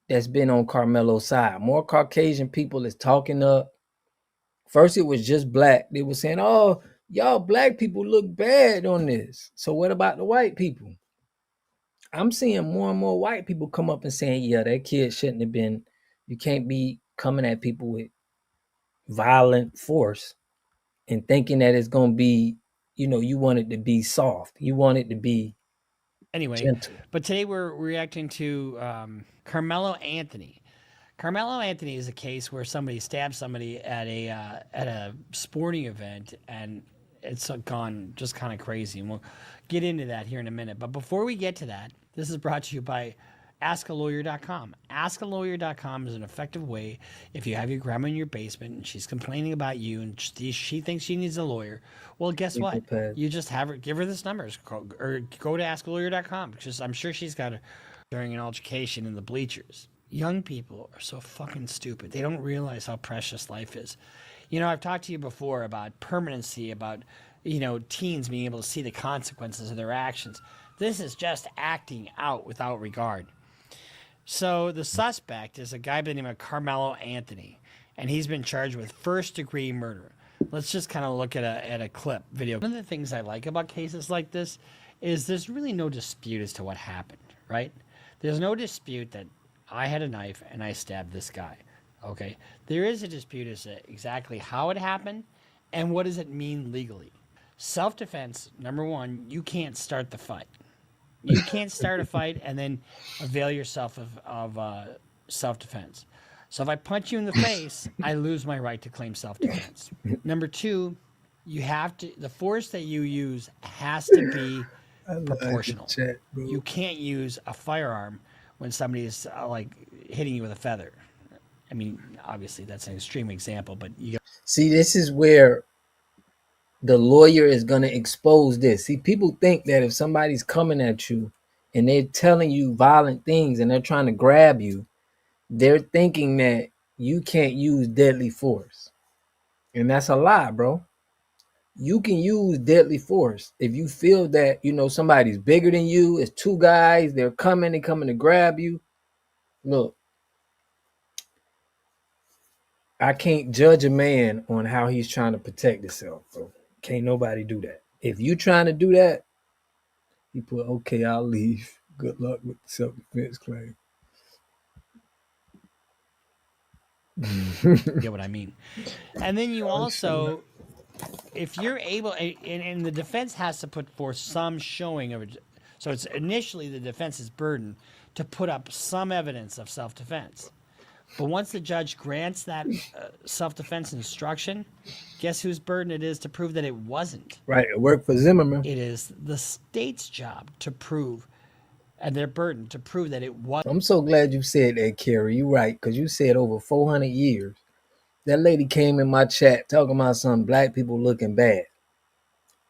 Speaker 1: that's been on Karmelo's side. More Caucasian people is talking up. First, it was just black. They were saying, "Oh, y'all black people look bad on this." So what about the white people? I'm seeing more and more white people come up and saying, "Yeah, that kid shouldn't have been. You can't be coming at people with violent force and thinking that it's gonna be, you want it to be soft. You want it to be
Speaker 9: Anyway,
Speaker 1: gentle."
Speaker 9: but today we're reacting to Carmelo Anthony. Carmelo Anthony is a case where somebody stabbed somebody at a sporting event, and it's gone just kind of crazy. And we'll get into that here in a minute. But before we get to that, this is brought to you by AskALawyer.com. AskALawyer.com is an effective way if you have your grandma in your basement and she's complaining about you and she thinks she needs a lawyer. Well, guess what? You just give her this number or go to AskALawyer.com because I'm sure she's got her during an altercation in the bleachers. Young people are so fucking stupid. They don't realize how precious life is. I've talked to you before about permanency, about, teens being able to see the consequences of their actions. This is just acting out without regard. So the suspect is a guy by the name of Carmelo Anthony, and he's been charged with first-degree murder. Let's just kind of look at a clip video. One of the things I like about cases like this is there's really no dispute as to what happened, right? There's no dispute that I had a knife and I stabbed this guy. Okay, there is a dispute as to exactly how it happened and what does it mean legally. Self-defense, number one, you can't start the fight. You can't start a fight and then avail yourself of self-defense. So if I punch you in the face, I lose my right to claim self-defense. Number two, the force that you use has to be proportional. You can't use a firearm when somebody is hitting you with a feather. I mean, obviously that's an extreme example, but
Speaker 1: see, this is where the lawyer is going to expose this. See, people think that if somebody's coming at you and they're telling you violent things and they're trying to grab you, they're thinking that you can't use deadly force. And that's a lie, bro. You can use deadly force if you feel that, somebody's bigger than you. It's two guys, they're coming to grab you. Look, I can't judge a man on how he's trying to protect himself, bro. Can't nobody do that. If you trying to do that, you put, okay, I'll leave. Good luck with the self-defense claim.
Speaker 9: get what I mean. And then you also, if you're able, and the defense has to put forth some showing of it. So it's initially the defense's burden to put up some evidence of self-defense. But once the judge grants that self-defense instruction, guess whose burden it is to prove that it wasn't?
Speaker 1: Right, it worked for Zimmerman.
Speaker 9: It is the state's job to prove, and their burden to prove that it was.
Speaker 1: I'm so glad you said that, Kerry. You're right, because you said over 400 years. That lady came in my chat talking about some black people looking bad.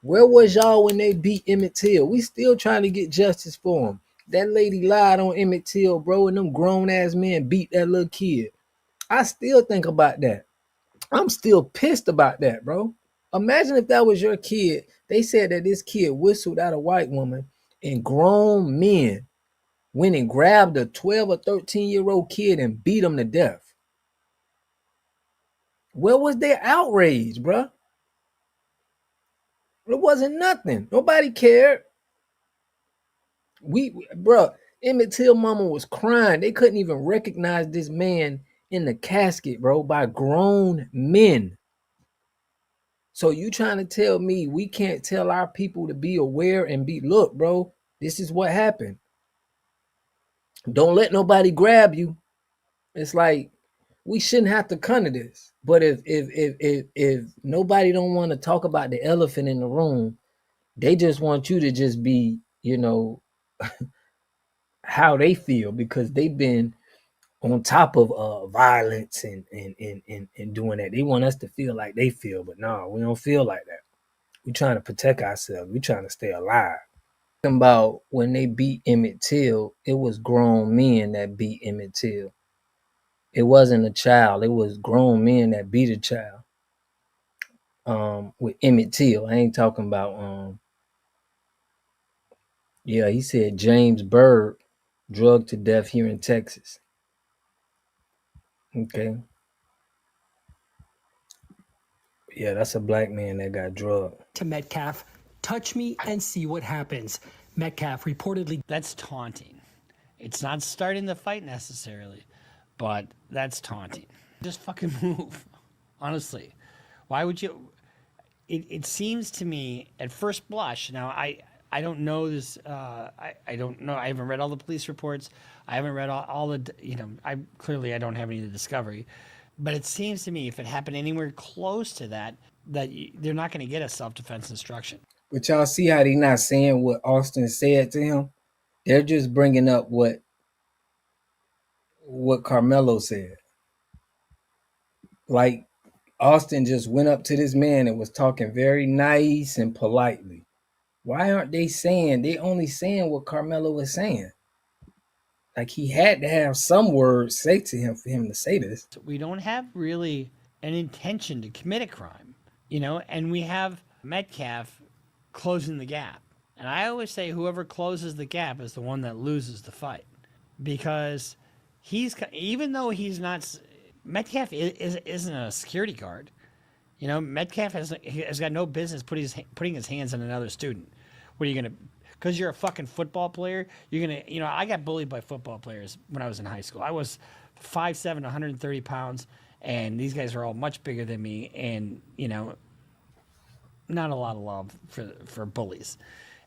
Speaker 1: Where was y'all when they beat Emmett Till? We still trying to get justice for him. That lady lied on Emmett Till, bro, and them grown-ass men beat that little kid. I still think about that. I'm still pissed about that, bro. Imagine if that was your kid. They said that this kid whistled at a white woman and grown men went and grabbed a 12 or 13-year-old kid and beat him to death. Where was their outrage, bro? It wasn't nothing. Nobody cared. Bro, Emmett Till mama was crying. They couldn't even recognize this man in the casket, bro, by grown men. So you trying to tell me we can't tell our people to be aware and look, bro, this is what happened. Don't let nobody grab you. It's like we shouldn't have to come to this. But if nobody don't want to talk about the elephant in the room, they just want you to just be, how they feel because they've been on top of violence and doing that. They want us to feel like they feel, but no, we don't feel like that. We're trying to protect ourselves. We're trying to stay alive. Talking about when they beat Emmett Till, it was grown men that beat Emmett Till. It wasn't a child. It was grown men that beat a child. With Emmett Till, I ain't talking about. Yeah, he said James Byrd drugged to death here in Texas. Okay. Yeah, that's a black man that got drugged.
Speaker 10: To Metcalf, touch me and see what happens. Metcalf reportedly.
Speaker 9: That's taunting. It's not starting the fight necessarily, but that's taunting. Just fucking move. Honestly. Why would you? It seems to me at first blush. Now, I don't know this. I don't know. I haven't read all the police reports. I haven't read all the, I don't have any of the discovery. But it seems to me if it happened anywhere close to that they're not going to get a self-defense instruction.
Speaker 1: But y'all see how they not saying what Austin said to him? They're just bringing up what Karmelo said. Like Austin just went up to this man and was talking very nice and politely. Why aren't they only saying what Karmelo was saying? Like he had to have some words say to him for him to say this.
Speaker 9: We don't have really an intention to commit a crime, and we have Metcalf closing the gap. And I always say whoever closes the gap is the one that loses the fight because even though he's not, Metcalf isn't a security guard. Metcalf has got no business putting his hands on another student. What are you going to, because you're a fucking football player, you're going to, I got bullied by football players when I was in high school. I was 5'7", 130 pounds, and these guys are all much bigger than me, and, not a lot of love for bullies.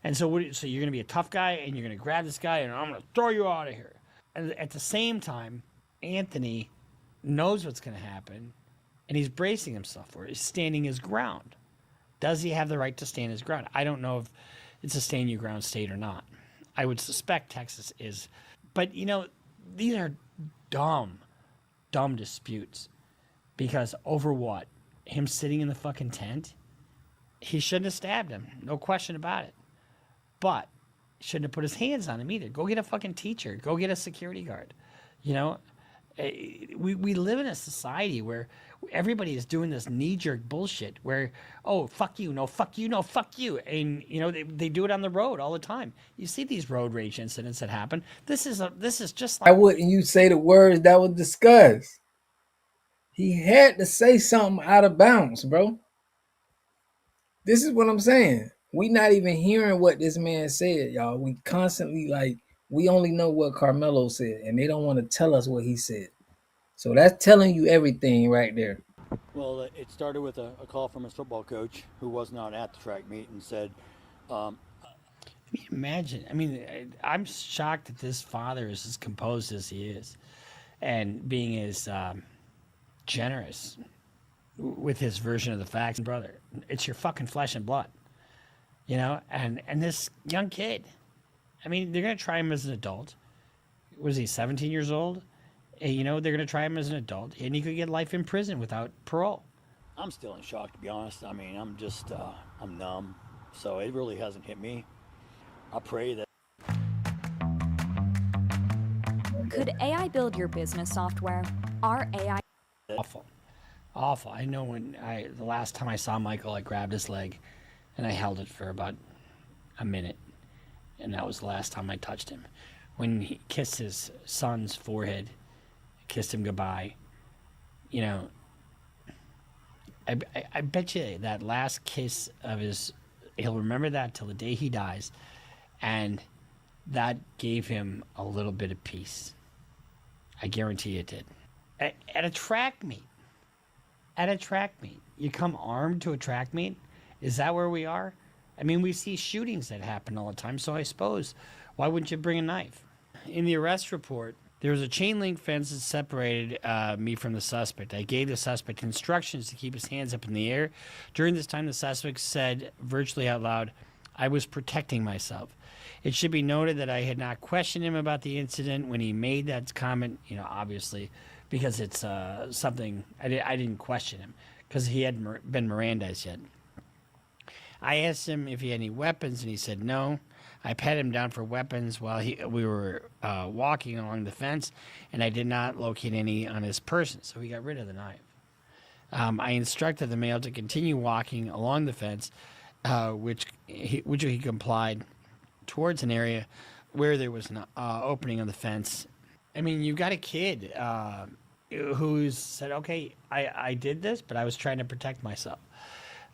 Speaker 9: And so you're going to be a tough guy, and you're going to grab this guy, and I'm going to throw you out of here. And at the same time, Anthony knows what's going to happen, and he's bracing himself for it. He's standing his ground. Does he have the right to stand his ground? I don't know if it's a stand your ground state or not. I would suspect Texas is. But, these are dumb disputes. Because over what? Him sitting in the fucking tent? He shouldn't have stabbed him. No question about it. But shouldn't have put his hands on him either. Go get a fucking teacher. Go get a security guard. We live in a society where everybody is doing this knee-jerk bullshit where, oh, fuck you, no, fuck you, no, fuck you. And, they do it on the road all the time. You see these road rage incidents that happen. This is just like...
Speaker 1: Why wouldn't you say the words that was discussed? He had to say something out of bounds, bro. This is what I'm saying. We not even hearing what this man said, y'all. We constantly we only know what Karmelo said, and they don't want to tell us what he said. So that's telling you everything right there.
Speaker 11: Well, it started with a call from his football coach who was not at the track meet and said,
Speaker 9: imagine. I mean, I'm shocked that this father is as composed as he is and being as generous with his version of the facts. Brother, it's your fucking flesh and blood, and this young kid, I mean, they're going to try him as an adult. Was he 17 years old? They're going to try him as an adult, and he could get life in prison without parole.
Speaker 11: I'm still in shock, to be honest. I mean, I'm just, I'm numb. So it really hasn't hit me. I pray that.
Speaker 12: Could AI build your business software? Our AI...
Speaker 9: Awful. awful. I know the last time I saw Michael, I grabbed his leg and I held it for about a minute. And that was the last time I touched him. When he kissed his son's forehead, kissed him goodbye, you know, I bet you that last kiss of his, he'll remember that till the day he dies. And that gave him a little bit of peace. I guarantee it did. At a track meet, you come armed to a track meet? Is that where we are? I mean, we see shootings that happen all the time, so I suppose, why wouldn't you bring a knife? In the arrest report, there was a chain link fence that separated me from the suspect. I gave the suspect instructions to keep his hands up in the air. During this time, the suspect said virtually out loud, "I was protecting myself." It should be noted that I had not questioned him about the incident when he made that comment, you know, obviously, because it's something, I didn't question him, because he hadn't been Mirandized yet. I asked him if he had any weapons, and he said no. I patted him down for weapons while we were walking along the fence, and I did not locate any on his person, so he got rid of the knife. I instructed the male to continue walking along the fence, which he complied, towards an area where there was an opening on the fence. I mean, you've got a kid who's said, okay, I did this, but I was trying to protect myself.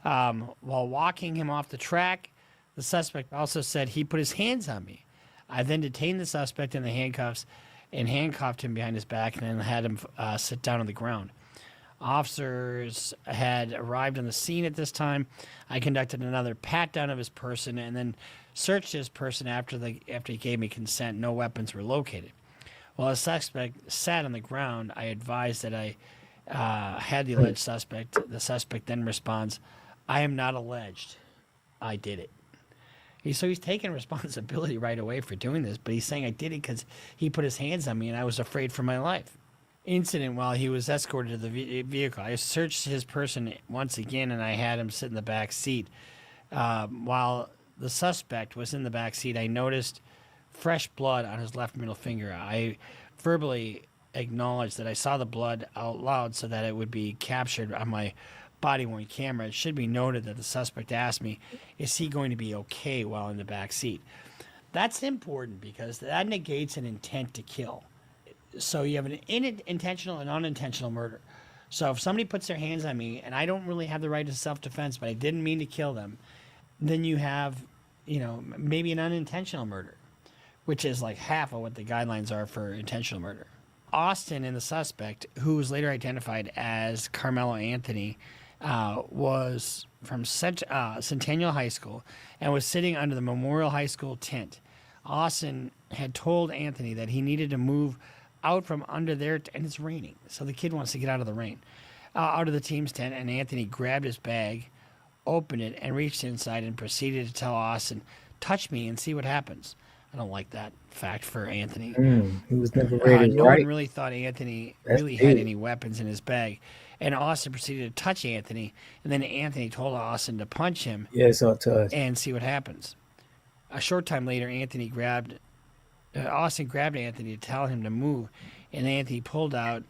Speaker 9: While walking him off the track, the suspect also said he put his hands on me. I then detained the suspect in the handcuffs and handcuffed him behind his back and then had him sit down on the ground. Officers had arrived on the scene at this time. I conducted another pat down of his person and then searched his person after he gave me consent. No weapons were located. While the suspect sat on the ground, I advised that I had the alleged suspect. The suspect then responds, "I am not alleged. I did it." So he's taking responsibility right away for doing this, but he's saying I did it because he put his hands on me and I was afraid for my life. Incident while he was escorted to the vehicle. I searched his person once again and I had him sit in the back seat. While the suspect was in the back seat, I noticed fresh blood on his left middle finger. I verbally acknowledged that I saw the blood out loud so that it would be captured on my body-worn camera. It should be noted that the suspect asked me, is he going to be okay while in the back seat? That's important because that negates an intent to kill. So you have an intentional and unintentional murder. So if somebody puts their hands on me and I don't really have the right to self-defense, but I didn't mean to kill them, then you have, you know, maybe an unintentional murder, which is like half of what the guidelines are for intentional murder. Austin and the suspect, who was later identified as Karmelo Anthony, was from Centennial High School and was sitting under the Memorial High School tent. Austin had told Anthony that he needed to move out from under there, and it's raining, so the kid wants to get out of the rain, out of the team's tent, and Anthony grabbed his bag, opened it, and reached inside and proceeded to tell Austin, "Touch me and see what happens." I don't like that fact for Anthony.
Speaker 1: He was never rated
Speaker 9: No
Speaker 1: right.
Speaker 9: one really thought Anthony really had any weapons in his bag. And Austin proceeded to touch Anthony. And then Anthony told Austin to punch him and see what happens. A short time later, Austin grabbed Anthony to tell him to move. And Anthony pulled out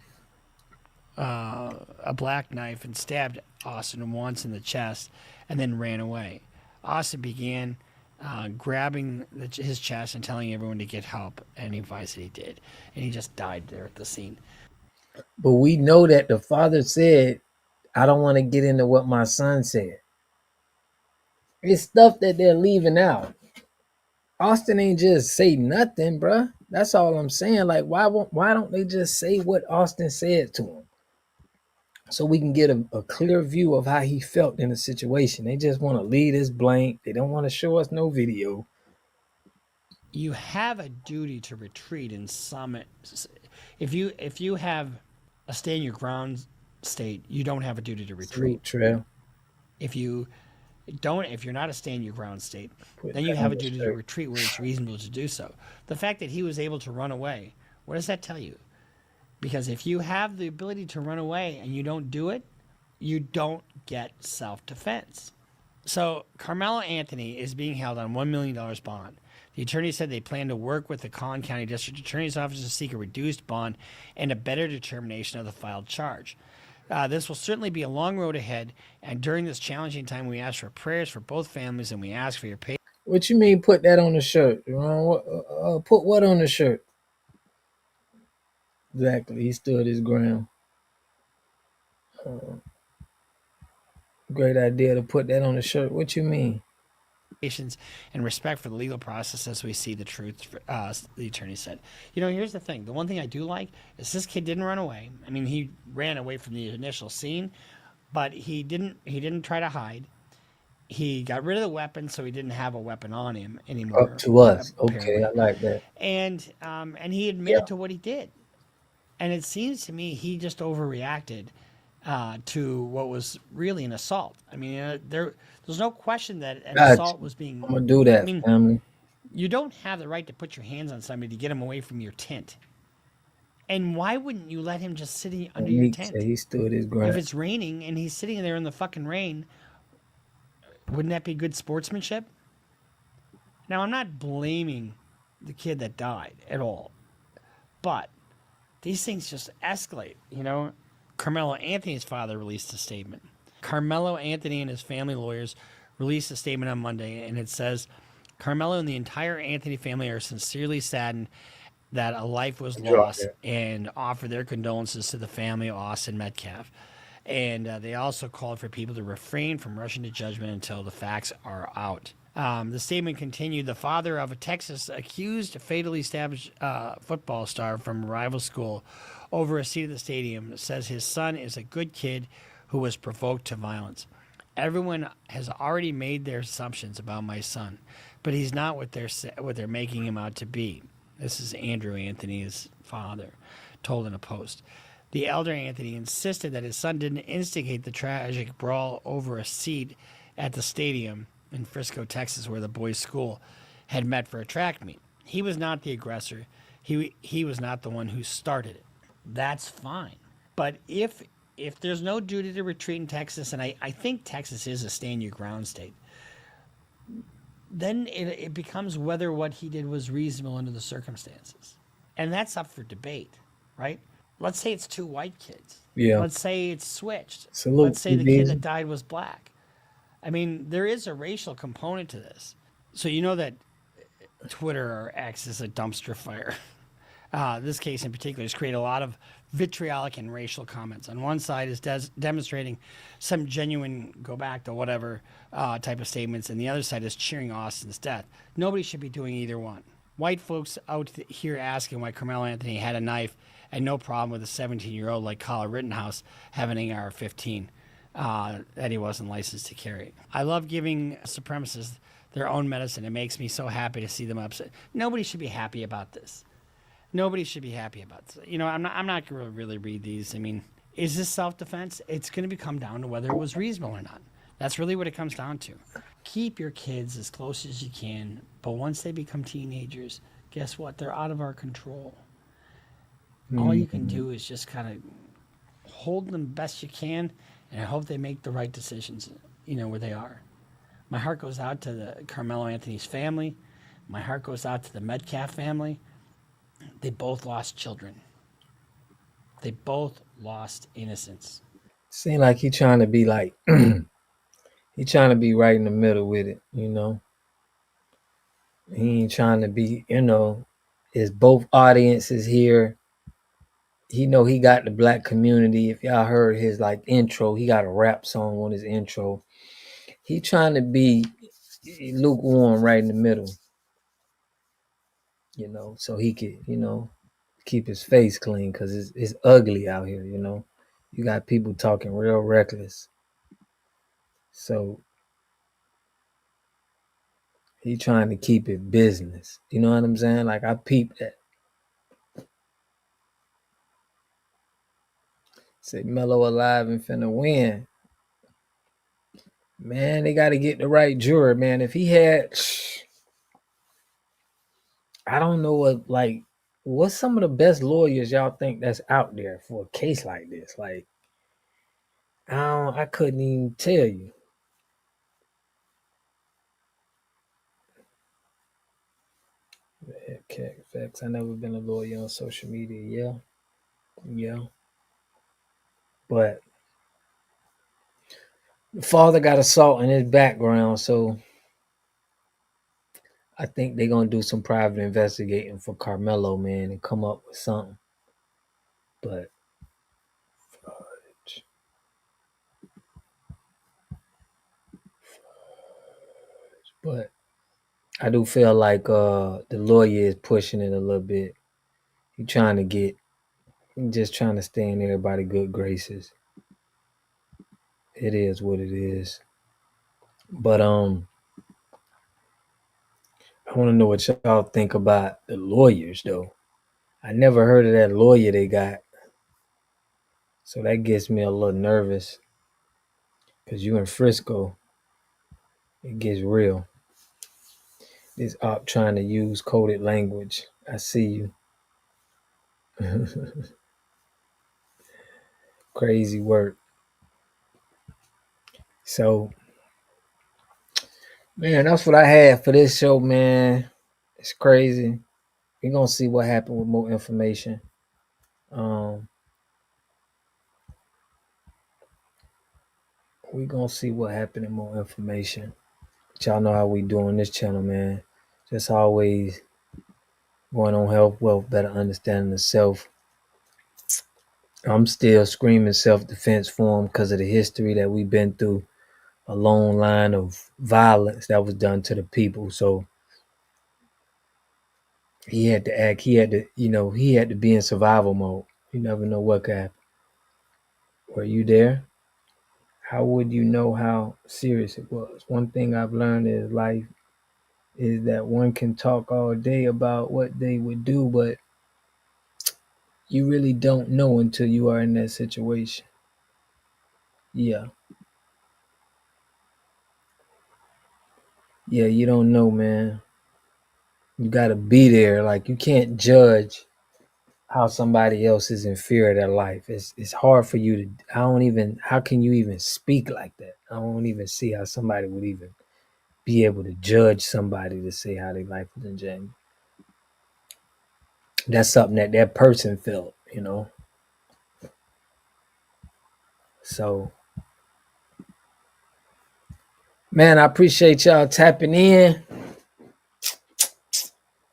Speaker 9: a black knife and stabbed Austin once in the chest and then ran away. Austin began grabbing his chest and telling everyone to get help, and he advised that he did, and he just died there at the scene.
Speaker 1: But we know that the father said, "I don't want to get into what my son said." It's stuff that they're leaving out. Austin ain't just say nothing, bruh. That's all I'm saying. Like, why don't they just say what Austin said to him, so we can get a clear view of how he felt in the situation? They just want to leave this blank. They don't want to show us no video.
Speaker 9: You have a duty to retreat in some. If you have a stand your ground state, you don't have a duty to retreat.
Speaker 1: True.
Speaker 9: If you're not a stand your ground state, then you have a duty to retreat where it's reasonable to do so. The fact that he was able to run away, what does that tell you? Because if you have the ability to run away and you don't do it, you don't get self-defense. So Karmelo Anthony is being held on $1 million bond. The attorney said they plan to work with the Collin County District Attorney's Office to seek a reduced bond and a better determination of the filed charge. This will certainly be a long road ahead, and during this challenging time, we ask for prayers for both families, and we ask for your patience.
Speaker 1: What you mean? Put that on the shirt? Put what on the shirt? Exactly. He stood his ground. Great idea to put that on the shirt. What you mean?
Speaker 9: And respect for the legal process as we see the truth, the attorney said. You know, here's the thing. The one thing I do like is this kid didn't run away. I mean, he ran away from the initial scene, but he didn't try to hide. He got rid of the weapon, so he didn't have a weapon on him
Speaker 1: Up
Speaker 9: anymore,
Speaker 1: to us. Okay,
Speaker 9: apparently.
Speaker 1: I like that.
Speaker 9: And he
Speaker 1: Yeah.
Speaker 9: admitted to what he did. And it seems to me he just overreacted to what was really an assault. I mean, there's no question that an
Speaker 1: Got
Speaker 9: assault
Speaker 1: you.
Speaker 9: was being.
Speaker 1: I'm gonna do
Speaker 9: I
Speaker 1: that,
Speaker 9: mean,
Speaker 1: family.
Speaker 9: you don't have the right to put your hands on somebody to get them away from your tent. And why wouldn't you let him just sit under
Speaker 1: And
Speaker 9: your
Speaker 1: Meek said
Speaker 9: tent?
Speaker 1: he stood his
Speaker 9: If
Speaker 1: ground.
Speaker 9: it's raining and he's sitting there in the fucking rain, wouldn't that be good sportsmanship? Now, I'm not blaming the kid that died at all, but these things just escalate, you know? Carmelo Anthony's father released a statement. Carmelo Anthony and his family lawyers released a statement on Monday, and it says Carmelo and the entire Anthony family are sincerely saddened that a life was
Speaker 1: Drop
Speaker 9: lost
Speaker 1: that.
Speaker 9: and offer their condolences to the family of Austin Metcalf. And they also called for people to refrain from rushing to judgment until the facts are out. The statement continued. The father of a Texas accused fatally stabbed football star from a rival school over a seat at the stadium says his son is a good kid who was provoked to violence. Everyone has already made their assumptions about my son, but he's not what they're making him out to be. This is Andrew Anthony's father, told in a post. The elder Anthony insisted that his son didn't instigate the tragic brawl over a seat at the stadium in Frisco, Texas, where the boys' school had met for a track meet. He was not the aggressor. He was not the one who started it. That's fine. But if there's no duty to retreat in Texas, and I think Texas is a stand your ground state, then it becomes whether what he did was reasonable under the circumstances. And that's up for debate, right? Let's say it's two white kids.
Speaker 1: Yeah.
Speaker 9: Let's say it's switched.
Speaker 1: Salute,
Speaker 9: Let's say the kid
Speaker 1: DBZ.
Speaker 9: that died was black. I mean, there is a racial component to this. So you know that Twitter or X is a dumpster fire. This case in particular has created a lot of vitriolic and racial comments. On one side is demonstrating some genuine go back to whatever type of statements, and the other side is cheering Austin's death. Nobody should be doing either one. White folks out here asking why Carmelo Anthony had a knife and no problem with a 17-year-old like Kyle Rittenhouse having an AR-15 that he wasn't licensed to carry. I love giving supremacists their own medicine. It makes me so happy to see them upset. Nobody should be happy about this. Nobody should be happy about this. You know, I'm not going to really read these. I mean, is this self-defense? It's going to come down to whether it was reasonable or not. That's really what it comes down to. Keep your kids as close as you can, but once they become teenagers, guess what? They're out of our control. All you can do is just kind of hold them best you can, and I hope they make the right decisions, you know, where they are. My heart goes out to the Carmelo Anthony's family. My heart goes out to the Metcalf family. They both lost children. They both lost innocence.
Speaker 1: Seem like he trying to be like he trying to be right in the middle with it, you know. He ain't trying to be, you know, is both audiences here. He know he got the black community. If y'all heard his like intro, he got a rap song on his intro. He trying to be lukewarm right in the middle, you know, so he could, you know, keep his face clean because it's ugly out here, you know. You got people talking real reckless. So he trying to keep it business. You know what I'm saying? Like I peeped that. Say Mello alive and finna win. Man, they gotta get the right juror, man. If he had I don't know what's some of the best lawyers y'all think that's out there for a case like this? Like I couldn't even tell you. Okay, facts. I never been a lawyer on social media. Yeah. But The father got assault in his background, so I think they're gonna do some private investigating for Karmelo, man, and come up with something. But I do feel like the lawyer is pushing it a little bit. He just trying to stay in everybody's good graces. It is what it is. But I want to know what y'all think about the lawyers, though. I never heard of that lawyer they got, so that gets me a little nervous. Cause you in Frisco, it gets real. This op trying to use coded language. I see you. Crazy work. So, man, that's what I had for this show, man. It's crazy. We're gonna see what happened with more information. We're gonna see what happened and more information. But y'all know how we do on this channel, man. Just always going on health, wealth, better understanding the self. I'm still screaming self-defense for him because of the history that we've been through. A long line of violence that was done to the people. So he had to act, he had to be in survival mode. You never know what could happen. Were you there? How would you know how serious it was? One thing I've learned in life is that one can talk all day about what they would do, but you really don't know until you are in that situation. Yeah. Yeah, you don't know, man. You gotta be there. Like, you can't judge how somebody else is in fear of their life. It's hard for you to, how can you even speak like that? I don't even see how somebody would even be able to judge somebody to say how their life was in danger. That's something that person felt, So, man, I appreciate y'all tapping in.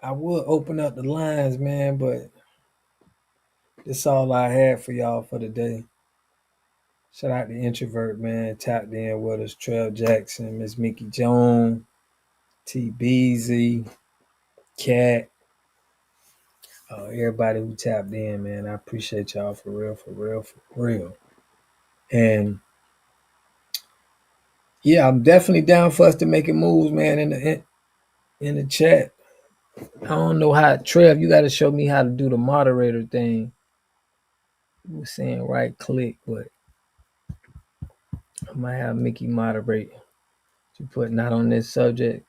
Speaker 1: I would open up the lines, man, but that's all I had for y'all for today. Shout out to Introvert, man. Tapped in with us, Trev Jackson, Miss Mickey Jones, T Beezy, Cat, everybody who tapped in, man. I appreciate y'all for real, for real, for real. And yeah, I'm definitely down for us to making moves, man, in the chat. I don't know how, Trev, you got to show me how to do the moderator thing. You were saying right click, but I might have Mickey moderate. You put not on this subject.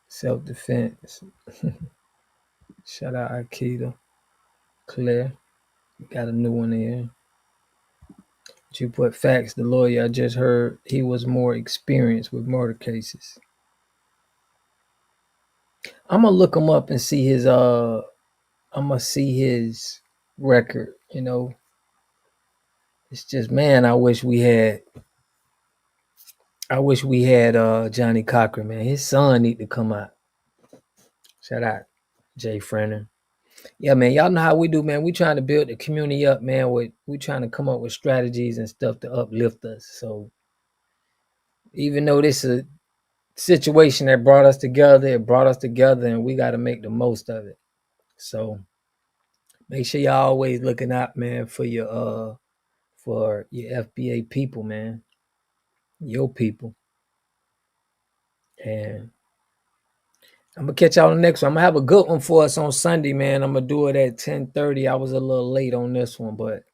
Speaker 1: Self-defense. Shout out Akita. Claire. Got a new one here. You put facts. The lawyer I just heard, he was more experienced with murder cases. I'm gonna look him up and see his I'm gonna see his record, It's just, man, I wish we had Johnny Cochran, man. His son need to come out. Shout out Jay Frenner. Yeah, man, y'all know how we do, man. We trying to build the community up, man. We trying to come up with strategies and stuff to uplift us. So even though this is a situation that brought us together, and we got to make the most of it. So make sure y'all always looking out, man, for your FBA people, man. Your people. And I'm gonna catch y'all on the next one. I'm gonna have a good one for us on Sunday, man. I'm gonna do it at 10:30. I was a little late on this one, but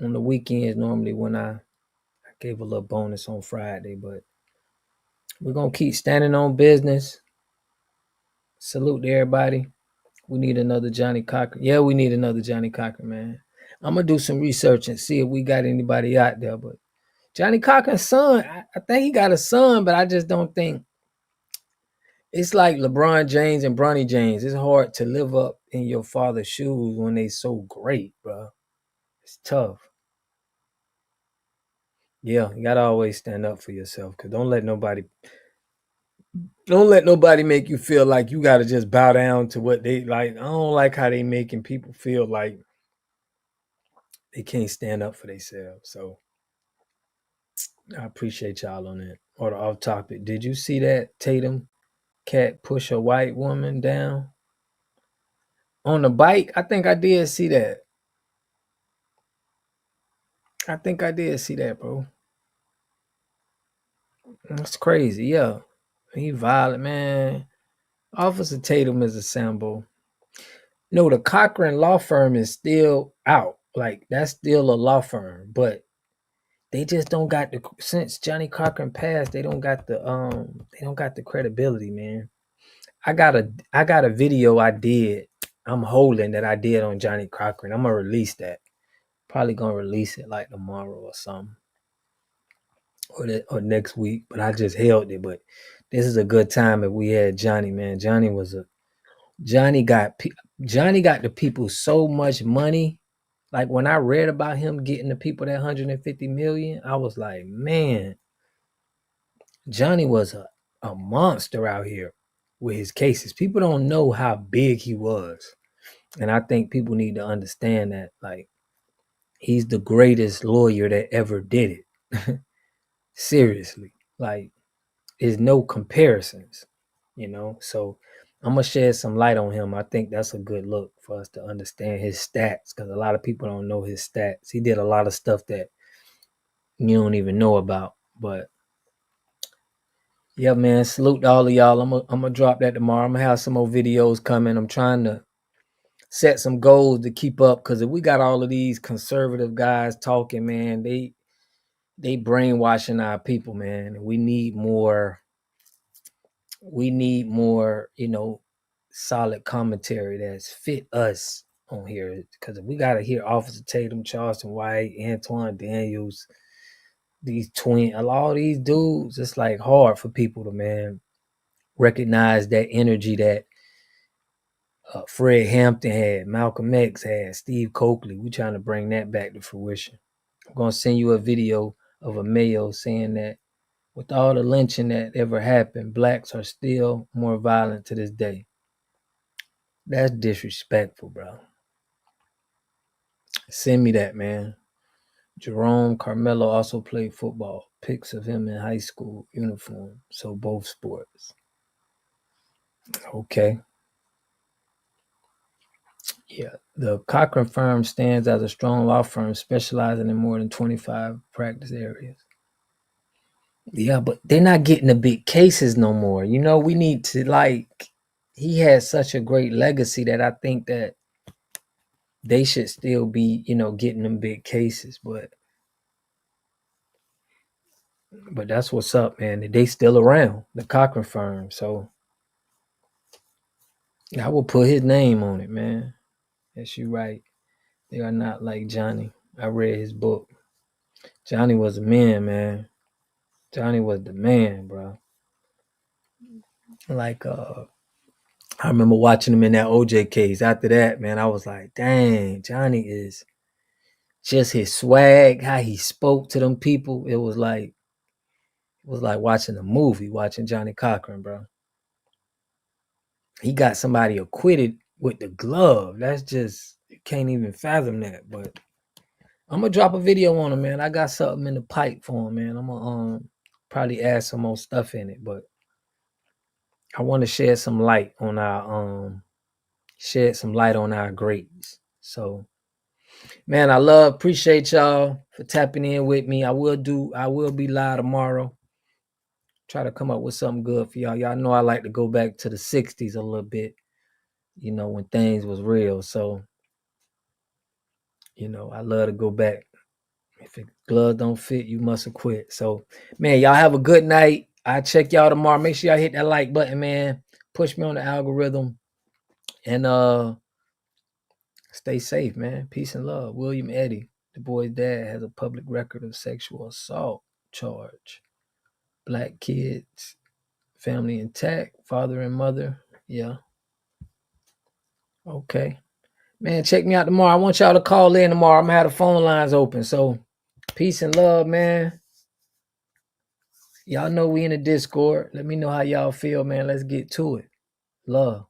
Speaker 1: on the weekends normally when I gave a little bonus on Friday, but we're gonna keep standing on business. Salute to everybody. We need another Johnny Cochran. Yeah, we need another Johnny Cochran, man. I'm gonna do some research and see if we got anybody out there. But Johnny Cochran's son, I think he got a son, but I just don't think. It's like LeBron James and Bronny James. It's hard to live up in your father's shoes when they so great, bro. It's tough. Yeah, you gotta always stand up for yourself, because don't let nobody make you feel like you gotta just bow down to what they like. I don't like how they making people feel like they can't stand up for themselves. So I appreciate y'all on that. Or the off topic. Did you see that Tatum cat push a white woman down on the bike? I think I did see that. I think I did see that, bro. That's crazy. Yeah. He violent, man. Officer Tatum is a symbol. No, the Cochran law firm is still out. Like, that's still a law firm, but they just don't got the, since Johnny Cochran passed, they don't got the credibility, man. I got a video I did. I'm holding that I did on Johnny Cochran. I'm gonna release that. Probably gonna release it like tomorrow or something. Or next week, but I just held it. But this is a good time if we had Johnny, man. Johnny got the people so much money. Like, when I read about him getting the people that 150 million, I was like, man, Johnny was a monster out here with his cases. People don't know how big he was. And I think people need to understand that, like, he's the greatest lawyer that ever did it. Seriously. Like, there's no comparisons, So I'm gonna shed some light on him. I think that's a good look for us to understand his stats, because a lot of people don't know his stats. He did a lot of stuff that you don't even know about. But yeah, man, salute to all of y'all. I'm gonna drop that tomorrow. I'm gonna have some more videos coming. I'm trying to set some goals to keep up, because if we got all of these conservative guys talking, man, they brainwashing our people, man. We need more, solid commentary that's fit us on here. Because if we gotta hear Officer Tatum, Charleston White, Antoine Daniels, these all these dudes, it's like hard for people to, man, recognize that energy that Fred Hampton had, Malcolm X had, Steve Coakley. We trying to bring that back to fruition. I'm gonna send you a video of a Mayo saying that with all the lynching that ever happened, blacks are still more violent to this day. That's disrespectful, bro. Send me that, man. Jerome Carmelo also played football. Pics of him in high school uniform. So both sports. Okay. Yeah. The Cochran firm stands as a strong law firm specializing in more than 25 practice areas. Yeah, but they're not getting the big cases no more. We need to, he has such a great legacy that I think that they should still be, getting them big cases. But that's what's up, man. They still around, the Cochran firm. So I will put his name on it, man. Yes, you're right. They are not like Johnny. I read his book. Johnny was a man. Johnny was the man, bro. Like, I remember watching him in that OJ case. After that, man, I was like, dang, Johnny is just his swag, how he spoke to them people. It was like watching a movie, watching Johnny Cochran, bro. He got somebody acquitted with the glove. That's just, you can't even fathom that. But I'm gonna drop a video on him, man. I got something in the pipe for him, man. I'm gonna probably add some more stuff in it, but I want to shed some light on our greats. So, man, appreciate y'all for tapping in with me. I will be live tomorrow. Try to come up with something good for y'all. Y'all know I like to go back to the 60s a little bit, when things was real. So, I love to go back. If the glove don't fit, you must have quit. So, man, y'all have a good night. I'll check y'all tomorrow. Make sure y'all hit that like button, man. Push me on the algorithm. And stay safe, man. Peace and love. William Eddy, the boy's dad, has a public record of sexual assault charge. Black kids, family intact, father and mother. Yeah. Okay. Man, check me out tomorrow. I want y'all to call in tomorrow. I'm going to have the phone lines open. So, peace and love, man. Y'all know we in the Discord. Let me know how y'all feel, man. Let's get to it. Love.